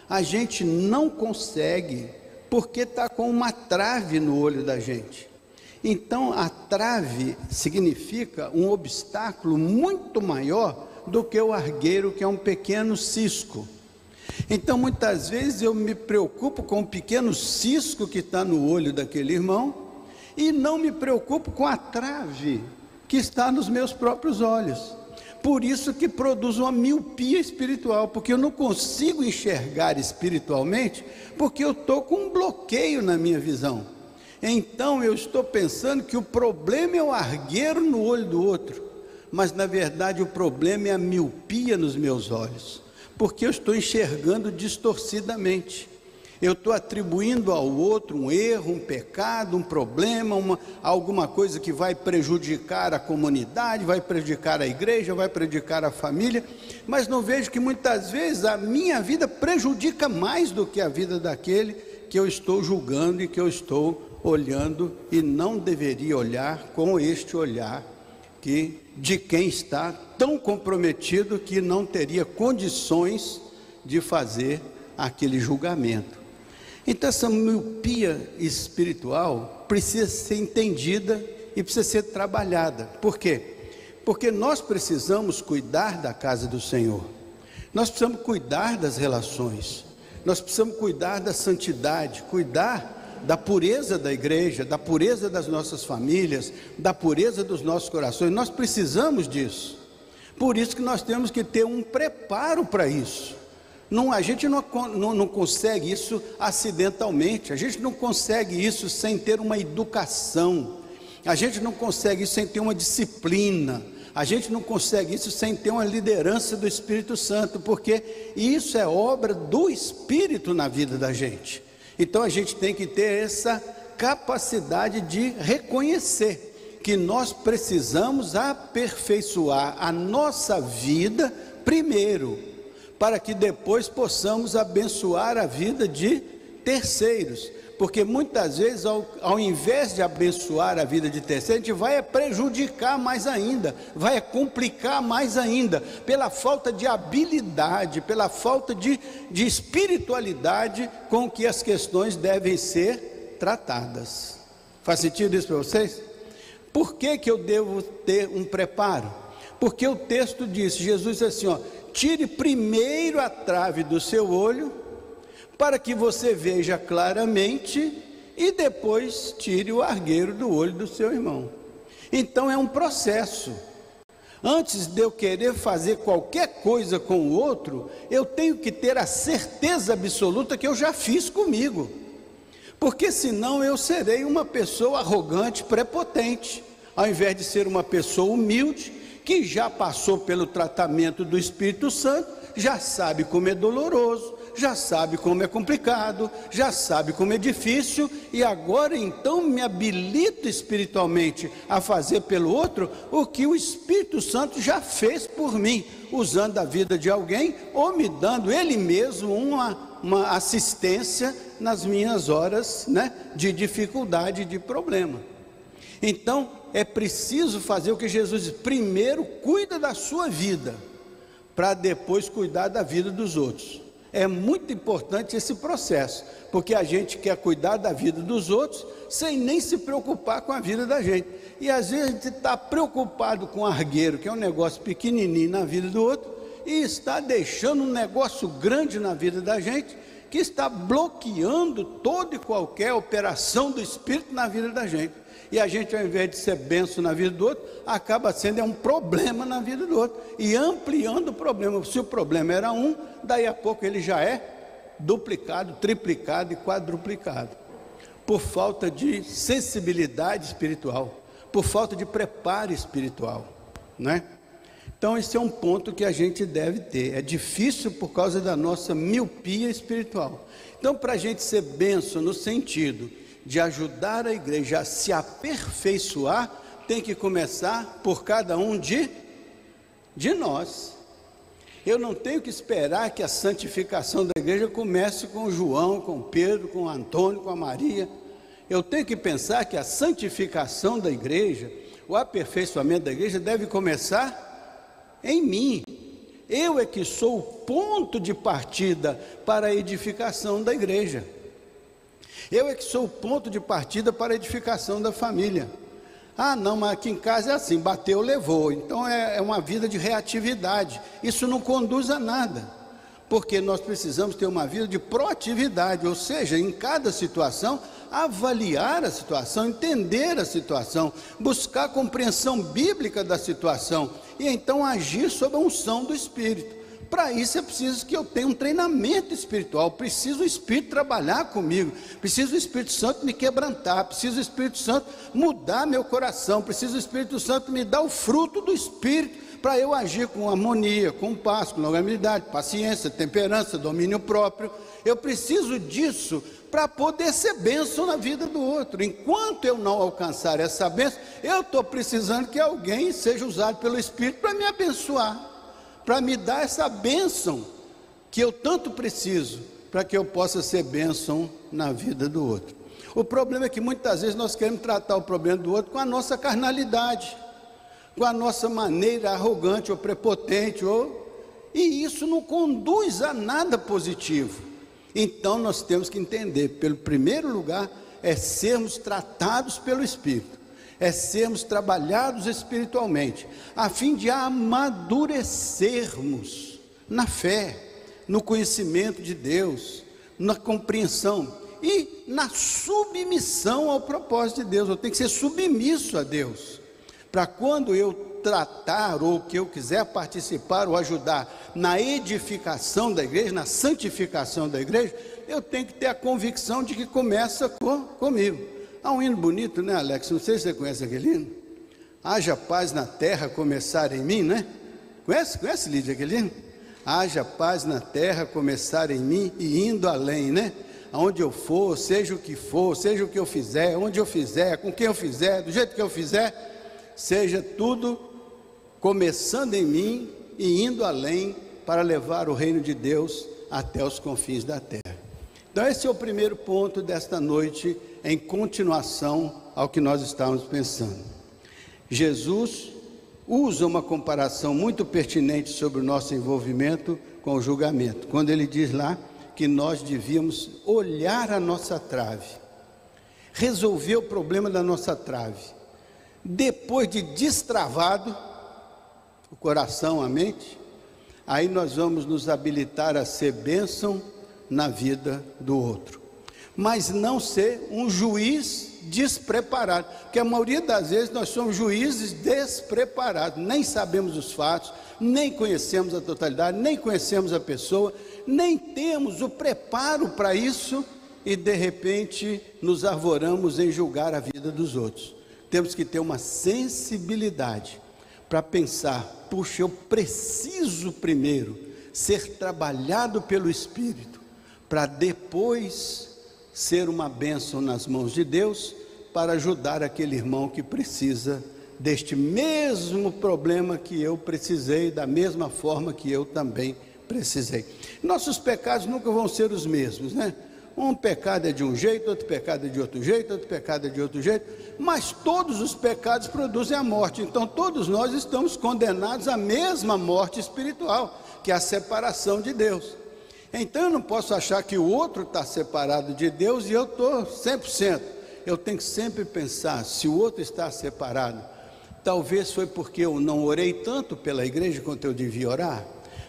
a gente não consegue, porque está com uma trave no olho da gente. Então a trave significa um obstáculo muito maior do que o argueiro, que é um pequeno cisco. Então muitas vezes eu me preocupo com o pequeno cisco que está no olho daquele irmão e não me preocupo com a trave que está nos meus próprios olhos. Por isso que produz uma miopia espiritual, porque eu não consigo enxergar espiritualmente, porque eu estou com um bloqueio na minha visão. Então eu estou pensando que o problema é o argueiro no olho do outro, mas na verdade o problema é a miopia nos meus olhos, porque eu estou enxergando distorcidamente. Eu estou atribuindo ao outro um erro, um pecado, um problema, alguma coisa que vai prejudicar a comunidade, vai prejudicar a igreja, vai prejudicar a família, mas não vejo que muitas vezes a minha vida prejudica mais do que a vida daquele que eu estou julgando e que eu estou olhando, e não deveria olhar com este olhar de quem está tão comprometido que não teria condições de fazer aquele julgamento. Então essa miopia espiritual precisa ser entendida e precisa ser trabalhada. Por quê? Porque nós precisamos cuidar da casa do Senhor, nós precisamos cuidar das relações, nós precisamos cuidar da santidade, cuidar da pureza da igreja, da pureza das nossas famílias, da pureza dos nossos corações. Nós precisamos disso. Por isso que nós temos que ter um preparo para isso. A gente não consegue isso acidentalmente, a gente não consegue isso sem ter uma educação, a gente não consegue isso sem ter uma disciplina, a gente não consegue isso sem ter uma liderança do Espírito Santo, porque isso é obra do Espírito na vida da gente. Então a gente tem que ter essa capacidade de reconhecer que nós precisamos aperfeiçoar a nossa vida primeiro, para que depois possamos abençoar a vida de terceiros, porque muitas vezes ao invés de abençoar a vida de terceiros, a gente vai prejudicar mais ainda, vai complicar mais ainda, pela falta de habilidade, pela falta de espiritualidade com que as questões devem ser tratadas. Faz sentido isso para vocês? Por que eu devo ter um preparo? Porque o texto diz, Jesus diz assim, tire primeiro a trave do seu olho, para que você veja claramente, e depois tire o argueiro do olho do seu irmão. Então é um processo. Antes de eu querer fazer qualquer coisa com o outro, eu tenho que ter a certeza absoluta que eu já fiz comigo, porque senão eu serei uma pessoa arrogante, prepotente, ao invés de ser uma pessoa humilde, que já passou pelo tratamento do Espírito Santo, já sabe como é doloroso, já sabe como é complicado, já sabe como é difícil, e agora então me habilito espiritualmente a fazer pelo outro o que o Espírito Santo já fez por mim, usando a vida de alguém, ou me dando ele mesmo uma assistência nas minhas horas, de dificuldade, de problema. Então é preciso fazer o que Jesus diz: primeiro cuida da sua vida, para depois cuidar da vida dos outros. É muito importante esse processo, porque a gente quer cuidar da vida dos outros, sem nem se preocupar com a vida da gente, e às vezes a gente está preocupado com o argueiro, que é um negócio pequenininho na vida do outro, e está deixando um negócio grande na vida da gente, que está bloqueando toda e qualquer operação do Espírito na vida da gente. E a gente, ao invés de ser bênção na vida do outro, acaba sendo um problema na vida do outro, e ampliando o problema. Se o problema era um, daí a pouco ele já é duplicado, triplicado e quadruplicado, por falta de sensibilidade espiritual, por falta de preparo espiritual, Então esse é um ponto que a gente deve ter. É difícil por causa da nossa miopia espiritual. Então, para a gente ser bênção no sentido de ajudar a igreja a se aperfeiçoar, tem que começar por cada um de nós. Eu não tenho que esperar que a santificação da igreja comece com o João, com o Pedro, com o Antônio, com a Maria. Eu tenho que pensar que a santificação da igreja, o aperfeiçoamento da igreja deve começar em mim. Eu é que sou o ponto de partida para a edificação da igreja. Eu é que sou o ponto de partida para a edificação da família. Ah, não, mas aqui em casa é assim, bateu, levou. Então é uma vida de reatividade. Isso não conduz a nada, porque nós precisamos ter uma vida de proatividade, ou seja, em cada situação, avaliar a situação, entender a situação, buscar a compreensão bíblica da situação, e então agir sob a unção do Espírito. Para isso é preciso que eu tenha um treinamento espiritual, preciso o Espírito trabalhar comigo, preciso o Espírito Santo me quebrantar, preciso o Espírito Santo mudar meu coração, preciso o Espírito Santo me dar o fruto do Espírito, para eu agir com harmonia, com paz, com longanimidade, paciência, temperança, domínio próprio. Eu preciso disso para poder ser bênção na vida do outro. Enquanto eu não alcançar essa bênção, eu estou precisando que alguém seja usado pelo Espírito para me abençoar, para me dar essa bênção que eu tanto preciso, para que eu possa ser bênção na vida do outro. O problema é que muitas vezes nós queremos tratar o problema do outro com a nossa carnalidade, com a nossa maneira arrogante ou prepotente, e isso não conduz a nada positivo. Então nós temos que entender, pelo primeiro lugar, é sermos tratados pelo Espírito, é sermos trabalhados espiritualmente, a fim de amadurecermos na fé, no conhecimento de Deus, na compreensão e na submissão ao propósito de Deus. Eu tenho que ser submisso a Deus, para quando eu tratar ou que eu quiser participar ou ajudar na edificação da igreja, na santificação da igreja, eu tenho que ter a convicção de que começa comigo. Há um hino bonito, né, Alex? Não sei se você conhece aquele hino. Haja paz na terra começar em mim, né? Conhece, Lídia, aquele hino? Haja paz na terra começar em mim e indo além, né? Aonde eu for, seja o que for, seja o que eu fizer, onde eu fizer, com quem eu fizer, do jeito que eu fizer, seja tudo começando em mim e indo além para levar o reino de Deus até os confins da terra. Então esse é o primeiro ponto desta noite, em continuação ao que nós estávamos pensando. Jesus usa uma comparação muito pertinente sobre o nosso envolvimento com o julgamento, quando ele diz lá que nós devíamos olhar a nossa trave, resolver o problema da nossa trave, depois de destravado o coração, a mente, aí nós vamos nos habilitar a ser bênção na vida do outro, mas não ser um juiz despreparado, porque a maioria das vezes nós somos juízes despreparados, nem sabemos os fatos, nem conhecemos a totalidade, nem conhecemos a pessoa, nem temos o preparo para isso, e de repente nos arvoramos em julgar a vida dos outros. Temos que ter uma sensibilidade para pensar, puxa, eu preciso primeiro ser trabalhado pelo Espírito, para depois ser uma bênção nas mãos de Deus, para ajudar aquele irmão que precisa deste mesmo problema que eu precisei, da mesma forma que eu também precisei. Nossos pecados nunca vão ser os mesmos, né? Um pecado é de um jeito, outro pecado é de outro jeito, outro pecado é de outro jeito, mas todos os pecados produzem a morte. Então todos nós estamos condenados à mesma morte espiritual, que é a separação de Deus. Então eu não posso achar que o outro está separado de Deus e eu estou 100%. Eu tenho que sempre pensar, se o outro está separado, talvez foi porque eu não orei tanto pela igreja quanto eu devia orar.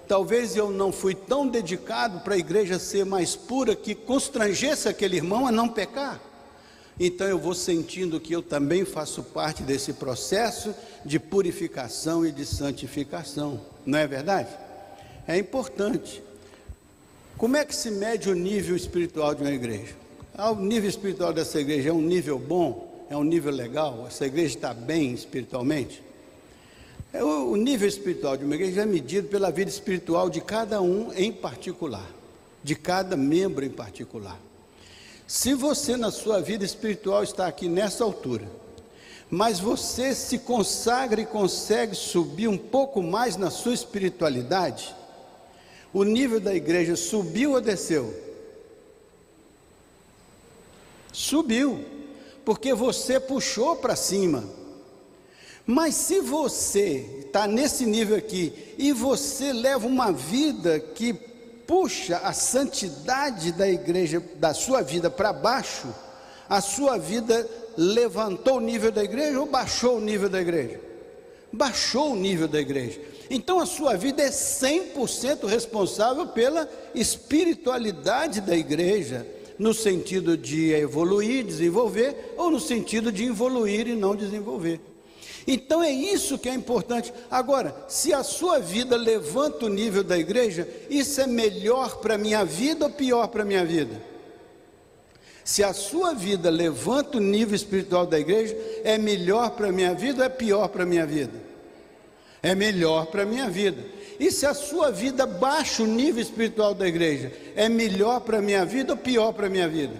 Talvez eu não fui tão dedicado para a igreja ser mais pura, que constrangesse aquele irmão a não pecar. Então eu vou sentindo que eu também faço parte desse processo de purificação e de santificação. Não é verdade? É importante. Como é que se mede o nível espiritual de uma igreja? O nível espiritual dessa igreja é um nível bom? É um nível legal? Essa igreja está bem espiritualmente? O nível espiritual de uma igreja é medido pela vida espiritual de cada um em particular, de cada membro em particular. Se você na sua vida espiritual está aqui nessa altura, mas você se consagra e consegue subir um pouco mais na sua espiritualidade, o nível da igreja subiu ou desceu? Subiu, porque você puxou para cima. Mas se você está nesse nível aqui, e você leva uma vida que puxa a santidade da igreja, da sua vida para baixo, a sua vida levantou o nível da igreja ou baixou o nível da igreja? Baixou o nível da igreja. Então a sua vida é 100% responsável pela espiritualidade da igreja, no sentido de evoluir, desenvolver, ou no sentido de evoluir e não desenvolver. Então é isso que é importante. Agora, se a sua vida levanta o nível da igreja, isso é melhor para a minha vida ou pior para a minha vida? Se a sua vida levanta o nível espiritual da igreja, é melhor para a minha vida ou é pior para a minha vida? É melhor para a minha vida. E se a sua vida baixa o nível espiritual da igreja, é melhor para a minha vida ou pior para a minha vida?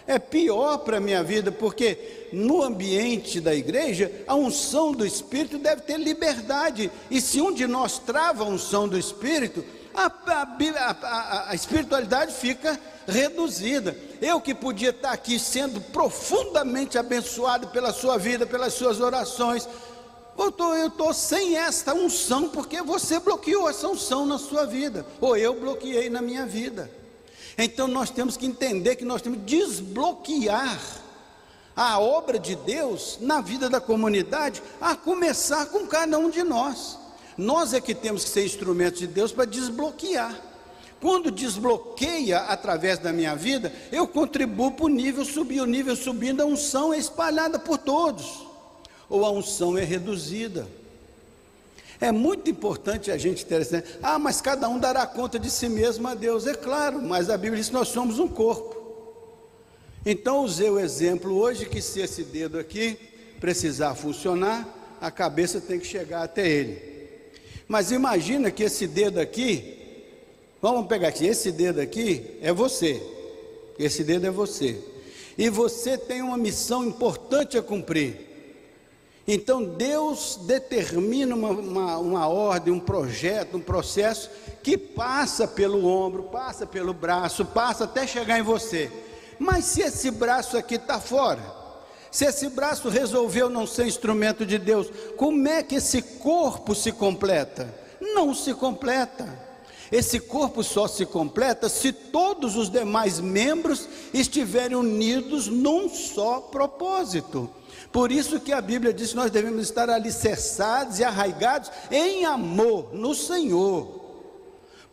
É pior para a minha vida, porque no ambiente da igreja, a unção do Espírito deve ter liberdade, e se um de nós trava a unção do Espírito, a espiritualidade fica reduzida. Eu que podia estar aqui sendo profundamente abençoado pela sua vida, pelas suas orações, eu estou sem esta unção, porque você bloqueou essa unção na sua vida, ou eu bloqueei na minha vida. Então nós temos que entender que nós temos que desbloquear a obra de Deus na vida da comunidade, a começar com cada um de nós. Nós é que temos que ser instrumentos de Deus para desbloquear. Quando desbloqueia através da minha vida, eu contribuo para o nível subindo, a unção é espalhada por todos, ou a unção é reduzida. É muito importante a gente ter essa, mas cada um dará conta de si mesmo a Deus. É claro, mas a Bíblia diz que nós somos um corpo. Então usei o exemplo hoje que se esse dedo aqui precisar funcionar, a cabeça tem que chegar até ele. Mas imagina que esse dedo aqui, vamos pegar aqui, esse dedo aqui é você, esse dedo é você, e você tem uma missão importante a cumprir. Então Deus determina uma ordem, um projeto, um processo que passa pelo ombro, passa pelo braço, passa até chegar em você. Mas se esse braço aqui está fora, se esse braço resolveu não ser instrumento de Deus, como é que esse corpo se completa? Não se completa. Esse corpo só se completa se todos os demais membros estiverem unidos num só propósito. Por isso que a Bíblia diz que nós devemos estar alicerçados e arraigados em amor no Senhor,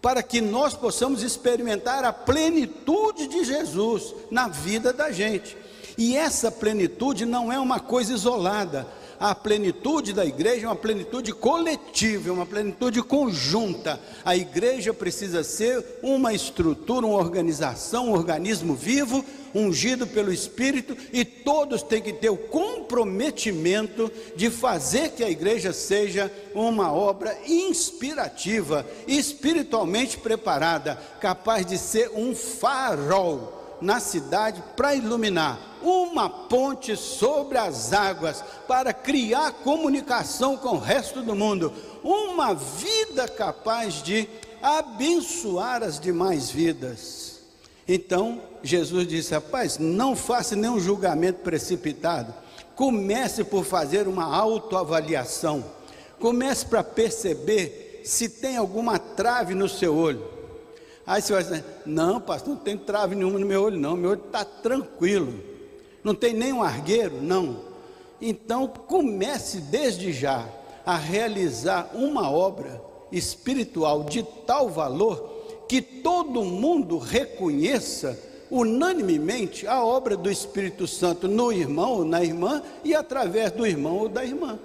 para que nós possamos experimentar a plenitude de Jesus na vida da gente. E essa plenitude não é uma coisa isolada. A plenitude da igreja é uma plenitude coletiva, é uma plenitude conjunta. A igreja precisa ser uma estrutura, uma organização, um organismo vivo, ungido pelo Espírito, e todos têm que ter o comprometimento de fazer que a igreja seja uma obra inspirativa, espiritualmente preparada, capaz de ser um farol na cidade para iluminar, uma ponte sobre as águas para criar comunicação com o resto do mundo, uma vida capaz de abençoar as demais vidas. Então Jesus disse: rapaz, não faça nenhum julgamento precipitado, comece por fazer uma autoavaliação, comece para perceber se tem alguma trave no seu olho. Aí você vai dizer: não, pastor, não tem trave nenhuma no meu olho não, meu olho está tranquilo, não tem nenhum argueiro, não. Então comece desde já a realizar uma obra espiritual de tal valor que todo mundo reconheça unanimemente a obra do Espírito Santo no irmão ou na irmã, e através do irmão ou da irmã,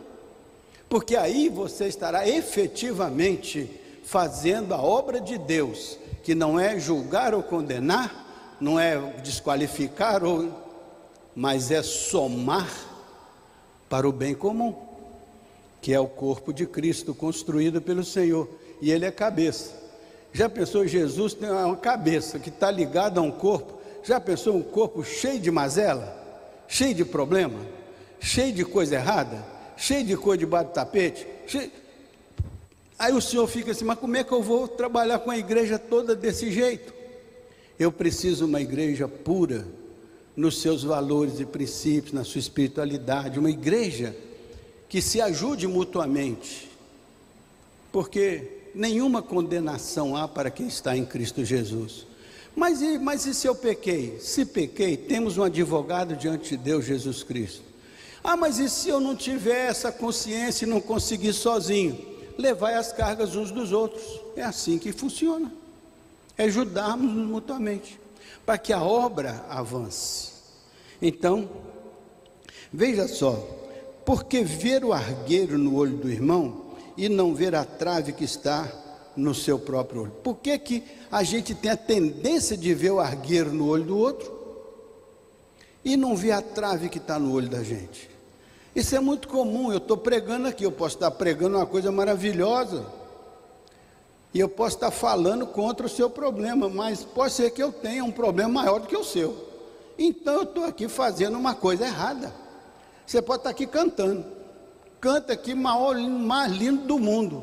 porque aí você estará efetivamente fazendo a obra de Deus, que não é julgar ou condenar, não é desqualificar, mas é somar para o bem comum, que é o corpo de Cristo construído pelo Senhor, e Ele é cabeça. Já pensou, Jesus tem uma cabeça que está ligada a um corpo? Já pensou um corpo cheio de mazela, cheio de problema, cheio de coisa errada, cheio de coisa debaixo do tapete? Aí o senhor fica assim: mas como é que eu vou trabalhar com a igreja toda desse jeito? Eu preciso de uma igreja pura nos seus valores e princípios, na sua espiritualidade, uma igreja que se ajude mutuamente, porque nenhuma condenação há para quem está em Cristo Jesus. Mas e se eu pequei? Se pequei, temos um advogado diante de Deus, Jesus Cristo. Mas e se eu não tiver essa consciência e não conseguir sozinho? Levai as cargas uns dos outros. É assim que funciona. É ajudarmos-nos mutuamente, para que a obra avance. Então, veja só, porque ver o argueiro no olho do irmão e não ver a trave que está no seu próprio olho? Por que a gente tem a tendência de ver o argueiro no olho do outro e não ver a trave que está no olho da gente? Isso é muito comum. Eu estou pregando aqui, eu posso estar pregando uma coisa maravilhosa e eu posso estar falando contra o seu problema, mas pode ser que eu tenha um problema maior do que o seu. Então eu estou aqui fazendo uma coisa errada. Você pode estar aqui cantando, canta aqui mais lindo do mundo,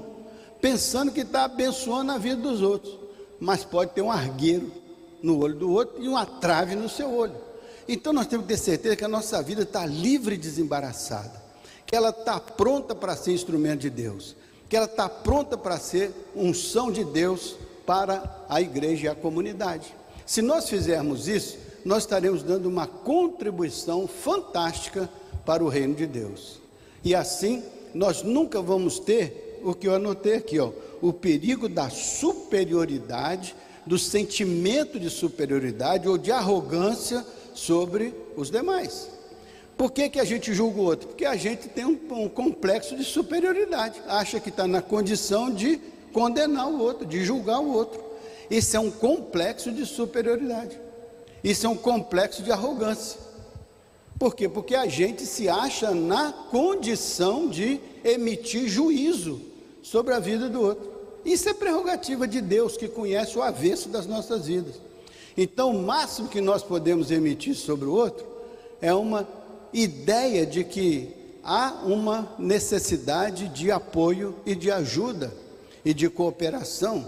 pensando que está abençoando a vida dos outros, mas pode ter um argueiro no olho do outro e uma trave no seu olho. Então nós temos que ter certeza que a nossa vida está livre e desembaraçada, que ela está pronta para ser instrumento de Deus, que ela está pronta para ser unção de Deus para a igreja e a comunidade. Se nós fizermos isso, nós estaremos dando uma contribuição fantástica para o reino de Deus. E assim, nós nunca vamos ter o que eu anotei aqui, o perigo da superioridade, do sentimento de superioridade ou de arrogância sobre os demais. Por que a gente julga o outro? Porque a gente tem um complexo de superioridade, acha que está na condição de condenar o outro, de julgar o outro. Isso é um complexo de superioridade, isso é um complexo de arrogância. Por quê? Porque a gente se acha na condição de emitir juízo sobre a vida do outro. Isso é prerrogativa de Deus, que conhece o avesso das nossas vidas. Então, o máximo que nós podemos emitir sobre o outro é uma ideia de que há uma necessidade de apoio e de ajuda e de cooperação.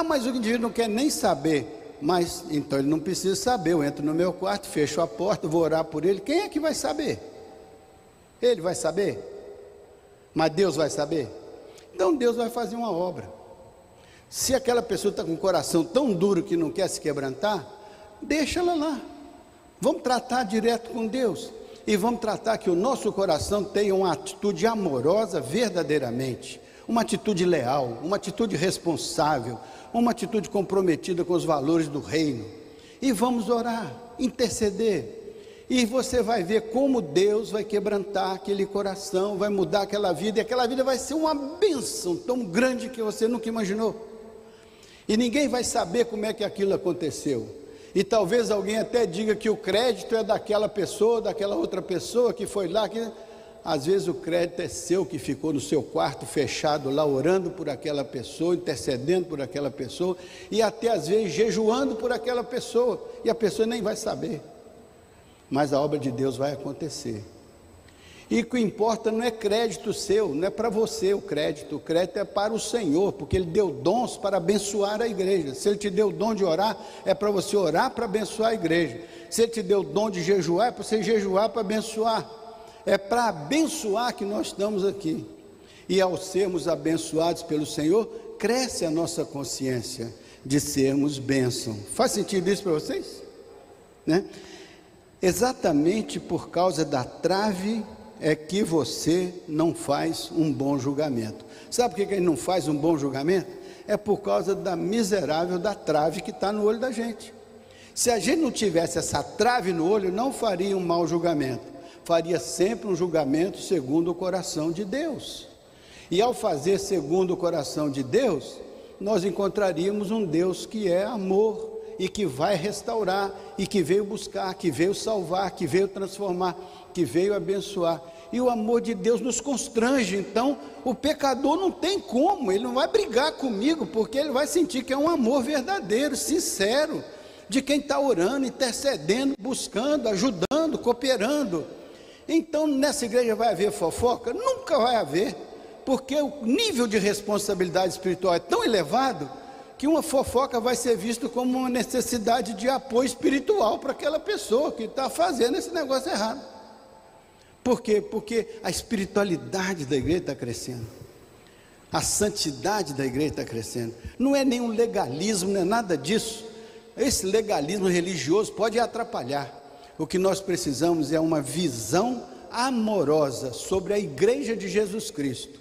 Mas o indivíduo não quer nem saber. Mas então ele não precisa saber. Eu entro no meu quarto, fecho a porta, vou orar por ele. Quem é que vai saber? Ele vai saber? Mas Deus vai saber? Então Deus vai fazer uma obra. Se aquela pessoa está com o coração tão duro que não quer se quebrantar, deixa ela lá. Vamos tratar direto com Deus e vamos tratar que o nosso coração tenha uma atitude amorosa verdadeiramente, uma atitude leal, uma atitude responsável, uma atitude comprometida com os valores do reino. E vamos orar, interceder, e você vai ver como Deus vai quebrantar aquele coração, vai mudar aquela vida, e aquela vida vai ser uma bênção tão grande que você nunca imaginou, e ninguém vai saber como é que aquilo aconteceu. E talvez alguém até diga que o crédito é daquela pessoa, daquela outra pessoa que foi lá, que às vezes o crédito é seu, que ficou no seu quarto fechado lá, orando por aquela pessoa, intercedendo por aquela pessoa, e até às vezes jejuando por aquela pessoa, e a pessoa nem vai saber, mas a obra de Deus vai acontecer. E o que importa não é crédito seu, não é para você o crédito é para o Senhor, porque Ele deu dons para abençoar a igreja. Se Ele te deu o dom de orar, é para você orar para abençoar a igreja. Se Ele te deu o dom de jejuar, é para você jejuar para abençoar. É para abençoar que nós estamos aqui. E ao sermos abençoados pelo Senhor, cresce a nossa consciência de sermos bênção. Faz sentido isso para vocês? Né? Exatamente por causa da trave é que você não faz um bom julgamento. Sabe por que ele não faz um bom julgamento? É por causa da miserável da trave que está no olho da gente. Se a gente não tivesse essa trave no olho, não faria um mau julgamento, faria sempre um julgamento segundo o coração de Deus. E ao fazer segundo o coração de Deus, nós encontraríamos um Deus que é amor e que vai restaurar, e que veio buscar, que veio salvar, que veio transformar, que veio abençoar. E o amor de Deus nos constrange. Então o pecador não tem como, ele não vai brigar comigo, porque ele vai sentir que é um amor verdadeiro, sincero, de quem está orando, intercedendo, buscando, ajudando, cooperando. Então nessa igreja vai haver fofoca? Nunca vai haver, porque o nível de responsabilidade espiritual é tão elevado, que uma fofoca vai ser vista como uma necessidade de apoio espiritual para aquela pessoa que está fazendo esse negócio errado. Por quê? Porque a espiritualidade da igreja está crescendo. a santidade da igreja está crescendo. Não é nenhum legalismo, não é nada disso. Esse legalismo religioso pode atrapalhar. O que nós precisamos é uma visão amorosa sobre a igreja de Jesus Cristo.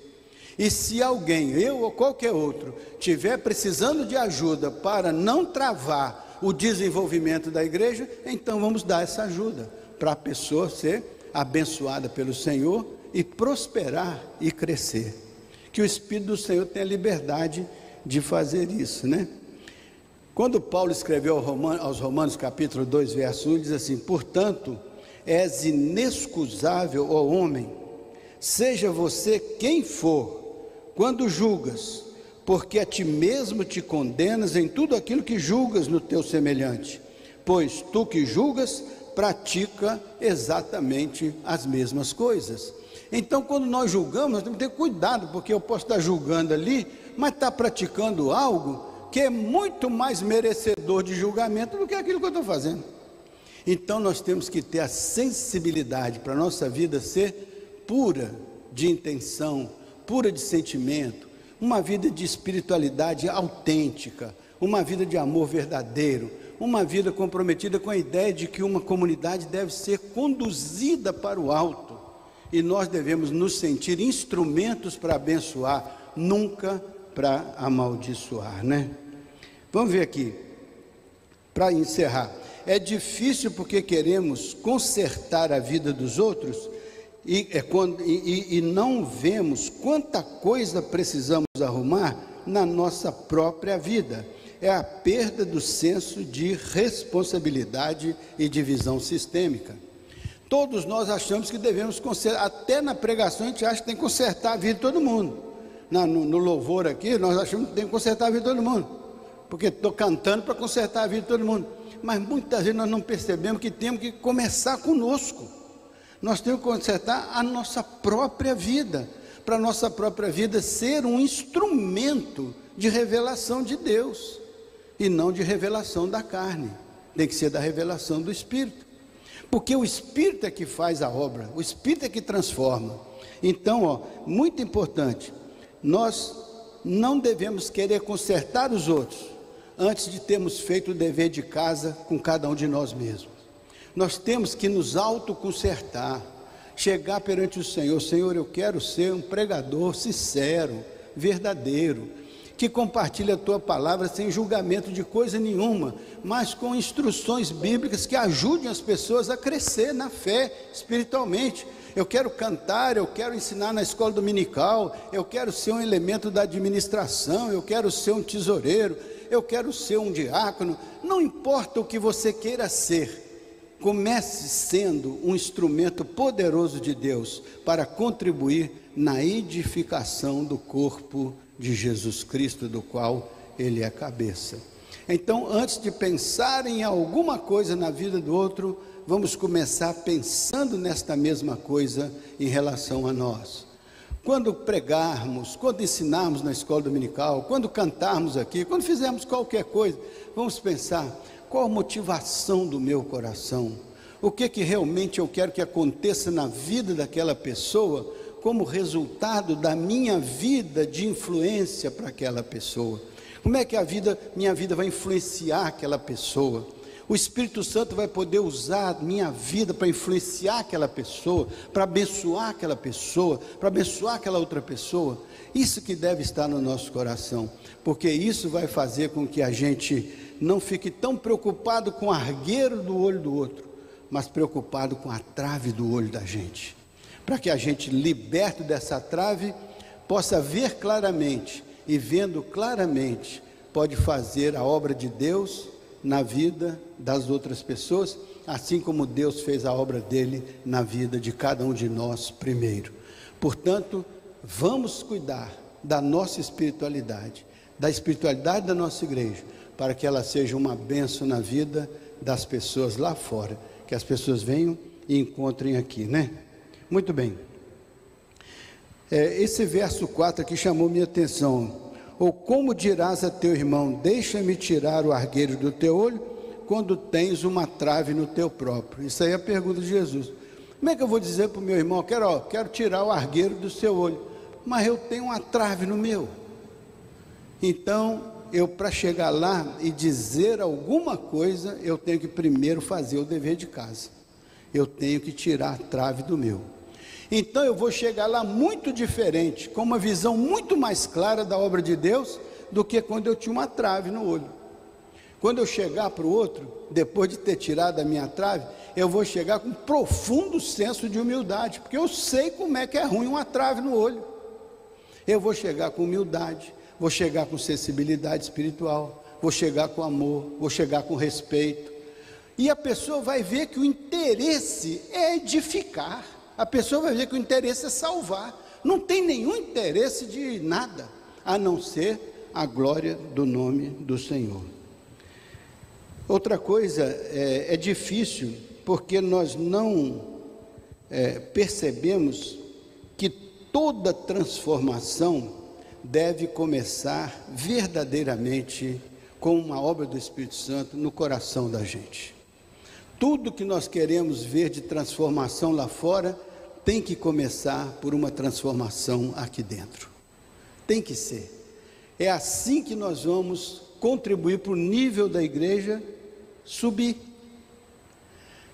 E se alguém, eu ou qualquer outro, tiver precisando de ajuda para não travar o desenvolvimento da igreja, então vamos dar essa ajuda para a pessoa ser abençoada pelo Senhor e prosperar e crescer. Que o Espírito do Senhor tenha liberdade de fazer isso, né? Quando Paulo escreveu aos Romanos capítulo 2, verso 1, ele diz assim: portanto, és inexcusável, ó homem, seja você quem for, quando julgas, porque a ti mesmo te condenas em tudo aquilo que julgas no teu semelhante, pois tu que julgas, pratica exatamente as mesmas coisas. Então, quando nós julgamos, nós temos que ter cuidado, porque eu posso estar julgando ali, mas estar praticando algo que é muito mais merecedor de julgamento do que aquilo que eu estou fazendo. Então nós temos que ter a sensibilidade para a nossa vida ser pura de intenção, pura de sentimento, uma vida de espiritualidade autêntica, uma vida de amor verdadeiro, uma vida comprometida com a ideia de que uma comunidade deve ser conduzida para o alto, e nós devemos nos sentir instrumentos para abençoar, nunca para amaldiçoar, né? Vamos ver aqui, para encerrar. É difícil porque queremos consertar a vida dos outros e não vemos quanta coisa precisamos arrumar na nossa própria vida. É a perda do senso de responsabilidade e de visão sistêmica. Todos nós achamos que devemos consertar, até na pregação a gente acha que tem que consertar a vida de todo mundo. No louvor aqui, nós achamos que tem que consertar a vida de todo mundo, porque estou cantando para consertar a vida de todo mundo. Mas muitas vezes nós não percebemos que temos que começar conosco. Nós temos que consertar a nossa própria vida, para a nossa própria vida ser um instrumento de revelação de Deus, e não de revelação da carne. Tem que ser da revelação do Espírito, porque o Espírito é que faz a obra, o Espírito é que transforma. Então, muito importante, nós não devemos querer consertar os outros antes de termos feito o dever de casa com cada um de nós mesmos. Nós temos que nos autoconsertar, chegar perante o Senhor: Senhor, eu quero ser um pregador sincero, verdadeiro, que compartilhe a Tua palavra sem julgamento de coisa nenhuma, mas com instruções bíblicas que ajudem as pessoas a crescer na fé, espiritualmente. Eu quero cantar, eu quero ensinar na escola dominical, eu quero ser um elemento da administração, eu quero ser um tesoureiro, eu quero ser um diácono. Não importa o que você queira ser, comece sendo um instrumento poderoso de Deus para contribuir na edificação do corpo de Jesus Cristo, do qual Ele é cabeça. Então, antes de pensar em alguma coisa na vida do outro, vamos começar pensando nesta mesma coisa em relação a nós. Quando pregarmos, quando ensinarmos na escola dominical, quando cantarmos aqui, quando fizermos qualquer coisa, vamos pensar: qual a motivação do meu coração? O que realmente eu quero que aconteça na vida daquela pessoa, como resultado da minha vida de influência para aquela pessoa? Como é que minha vida vai influenciar aquela pessoa? O Espírito Santo vai poder usar a minha vida para influenciar aquela pessoa, para abençoar aquela pessoa, para abençoar aquela outra pessoa. Isso que deve estar no nosso coração, porque isso vai fazer com que a gente não fique tão preocupado com o argueiro do olho do outro, mas preocupado com a trave do olho da gente, para que a gente, liberto dessa trave, possa ver claramente, e vendo claramente, pode fazer a obra de Deus na vida das outras pessoas, assim como Deus fez a obra dele na vida de cada um de nós primeiro. Portanto, vamos cuidar da nossa espiritualidade, da espiritualidade da nossa igreja, para que ela seja uma bênção na vida das pessoas lá fora, que as pessoas venham e encontrem aqui, né? Muito bem. Esse verso 4 aqui chamou minha atenção. Ou como dirás a teu irmão: deixa-me tirar o argueiro do teu olho, quando tens uma trave no teu próprio? Isso aí é a pergunta de Jesus. Como é que eu vou dizer para o meu irmão: quero tirar o argueiro do seu olho, mas eu tenho uma trave no meu. Então, para chegar lá e dizer alguma coisa, eu tenho que primeiro fazer o dever de casa. Eu tenho que tirar a trave do meu. Então eu vou chegar lá muito diferente, com uma visão muito mais clara da obra de Deus, do que quando eu tinha uma trave no olho. Quando eu chegar para o outro, depois de ter tirado a minha trave, eu vou chegar com um profundo senso de humildade, porque eu sei como é que é ruim uma trave no olho. Eu vou chegar com humildade, vou chegar com sensibilidade espiritual, vou chegar com amor, vou chegar com respeito, e a pessoa vai ver que o interesse é edificar, a pessoa vai ver que o interesse é salvar, não tem nenhum interesse de nada, a não ser a glória do nome do Senhor. Outra coisa, é difícil, porque nós não percebemos que toda transformação deve começar verdadeiramente com uma obra do Espírito Santo no coração da gente. Tudo que nós queremos ver de transformação lá fora, tem que começar por uma transformação aqui dentro. Tem que ser. É assim que nós vamos contribuir para o nível da igreja subir.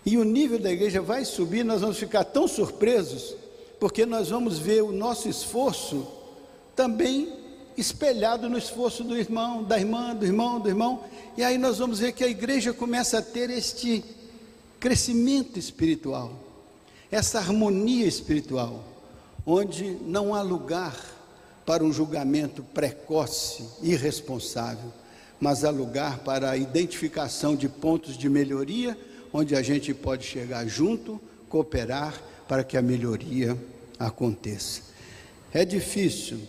E o nível da igreja vai subir, nós vamos ficar tão surpresos, porque nós vamos ver o nosso esforço também espelhado no esforço do irmão, da irmã, do irmão, e aí nós vamos ver que a igreja começa a ter este crescimento espiritual, essa harmonia espiritual, onde não há lugar para um julgamento precoce, irresponsável, mas há lugar para a identificação de pontos de melhoria, onde a gente pode chegar junto, cooperar para que a melhoria aconteça. É difícil,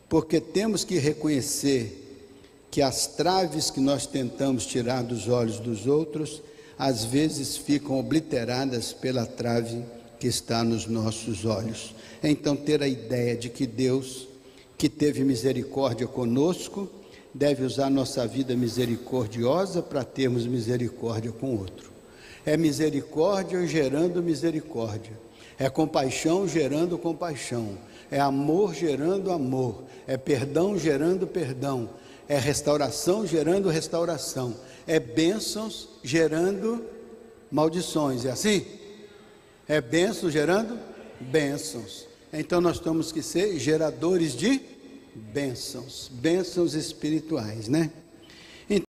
porque temos que reconhecer que as traves que nós tentamos tirar dos olhos dos outros, às vezes ficam obliteradas pela trave que está nos nossos olhos. Então, ter a ideia de que Deus, que teve misericórdia conosco, deve usar nossa vida misericordiosa para termos misericórdia com o outro. É misericórdia gerando misericórdia, é compaixão gerando compaixão, é amor gerando amor, é perdão gerando perdão, é restauração gerando restauração, é bênçãos gerando maldições, é assim? É bênçãos gerando bênçãos. Então nós temos que ser geradores de bênçãos, bênçãos espirituais, né?